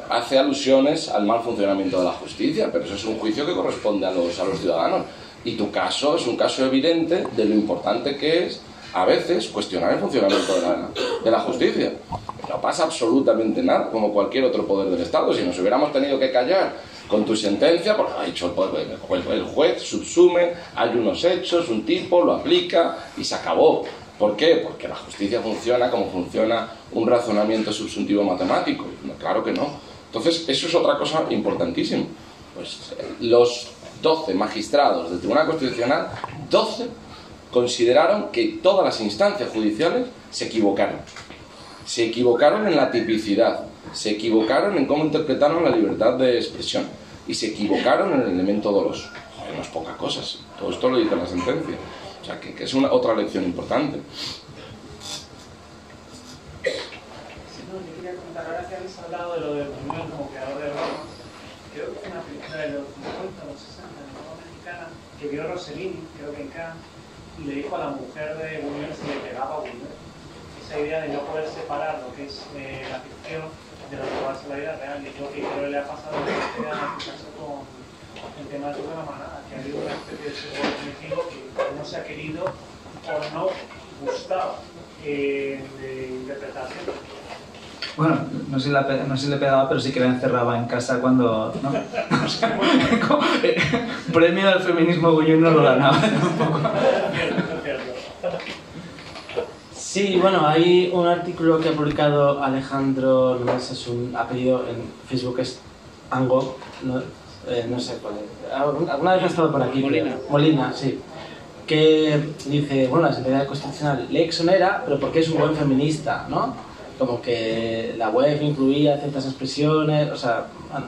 hace alusiones al mal funcionamiento de la justicia, pero eso es un juicio que corresponde a los ciudadanos. Y tu caso es un caso evidente de lo importante que es, a veces, cuestionar el funcionamiento de la justicia. No pasa absolutamente nada, como cualquier otro poder del Estado. Si nos hubiéramos tenido que callar con tu sentencia, porque ha dicho el juez, subsume, hay unos hechos, un tipo, lo aplica y se acabó. ¿Por qué? Porque la justicia funciona como funciona un razonamiento subsuntivo matemático. No, claro que no. Entonces, eso es otra cosa importantísima. Pues los 12 magistrados del Tribunal Constitucional, 12 consideraron que todas las instancias judiciales se equivocaron. Se equivocaron en la tipicidad, se equivocaron en cómo interpretaron la libertad de expresión y se equivocaron en el elemento doloso. Joder, no es poca cosa, todo esto lo dice la sentencia. O sea, que es otra lección importante. No, yo quería comentar, ahora que habéis hablado de lo del Buñuel como creador de bromas, creo que fue una película de los 50 o los 60, de nueva mexicana, que vio Rossellini, creo que en Cannes, y le dijo a la mujer de Buñuel si le pegaba a Buñuel. Esa idea de no poder separar lo que es la ficción de lo que va a ser la vida real. Y creo que le ha pasado a la caso con el tema de la manada, que ha habido una especie de sesgo cognitivo que no se ha querido o no gustado de interpretación. Bueno, no sé si le pegaba, pero sí que la encerraba en casa cuando... ¿no? O sea, premio al feminismo Buñuel no lo ganaba tampoco. Sí, bueno, hay un artículo que ha publicado Alejandro, no sé, es un apellido en Facebook, es Ango, no sé cuál es. Alguna vez ha estado por aquí. Molina, sí. Que dice, bueno, la sentencia constitucional le exonera, pero porque es un buen feminista, ¿no? Como que la web incluía ciertas expresiones, o sea, bueno.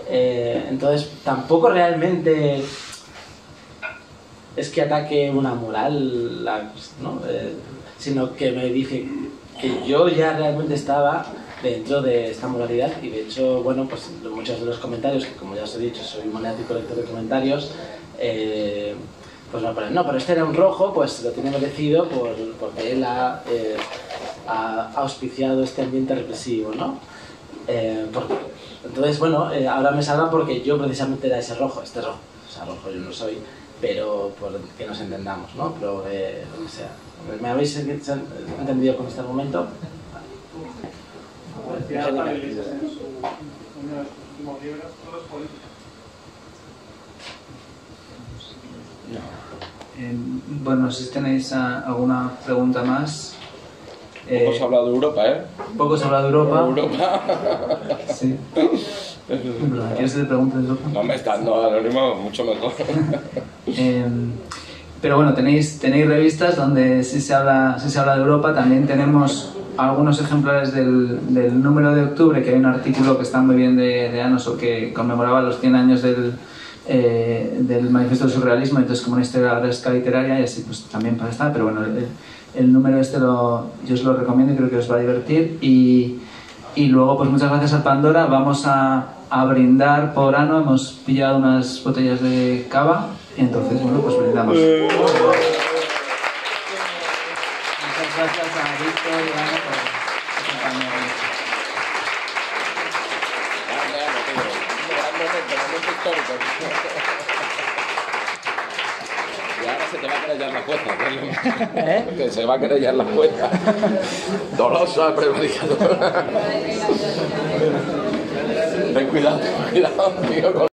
Entonces, tampoco realmente es que ataque una moral, ¿no? Sino que me dice que yo ya realmente estaba dentro de esta moralidad y de hecho, bueno, pues muchos de los comentarios, que como ya os he dicho, soy un maniático lector de comentarios, pues me ponen, no, pero este era un rojo, pues lo tiene merecido porque él ha auspiciado este ambiente represivo, ¿no? Entonces, bueno, ahora me salva porque yo precisamente era ese rojo, este rojo, o sea, rojo yo no soy, pero por que nos entendamos, ¿no? Pero, lo que sea. ¿Me habéis entendido con este argumento? Decía Pablo Iglesias en uno de sus últimos libros, todo es política. Bueno, si tenéis alguna pregunta más. Poco se ha hablado de Europa, ¿eh? Poco se ha hablado de Europa. Europa. Sí. ¿Quieres que te pregunte de Europa? No me estás, no, anónimo, mucho mejor. Pero bueno, tenéis revistas donde sí se habla de Europa. También tenemos algunos ejemplares del número de octubre, que hay un artículo que está muy bien de Anoso, que conmemoraba los 100 años del Manifiesto del Surrealismo, entonces como una historia gresca literaria, y así pues también para estar. Pero bueno, el número este yo os lo recomiendo y creo que os va a divertir. Y luego, pues muchas gracias al Pandora. Vamos a brindar por Ano. Hemos pillado unas botellas de cava. Entonces, bueno, pues brindamos. Muchas gracias a Víctor y a Ana por acompañarnos. históricos. Y ahora se te va a querellar la jueza, que es lo más... Que se va a querellar la jueza. Dolosa prevaricadora. Ten cuidado, tío, con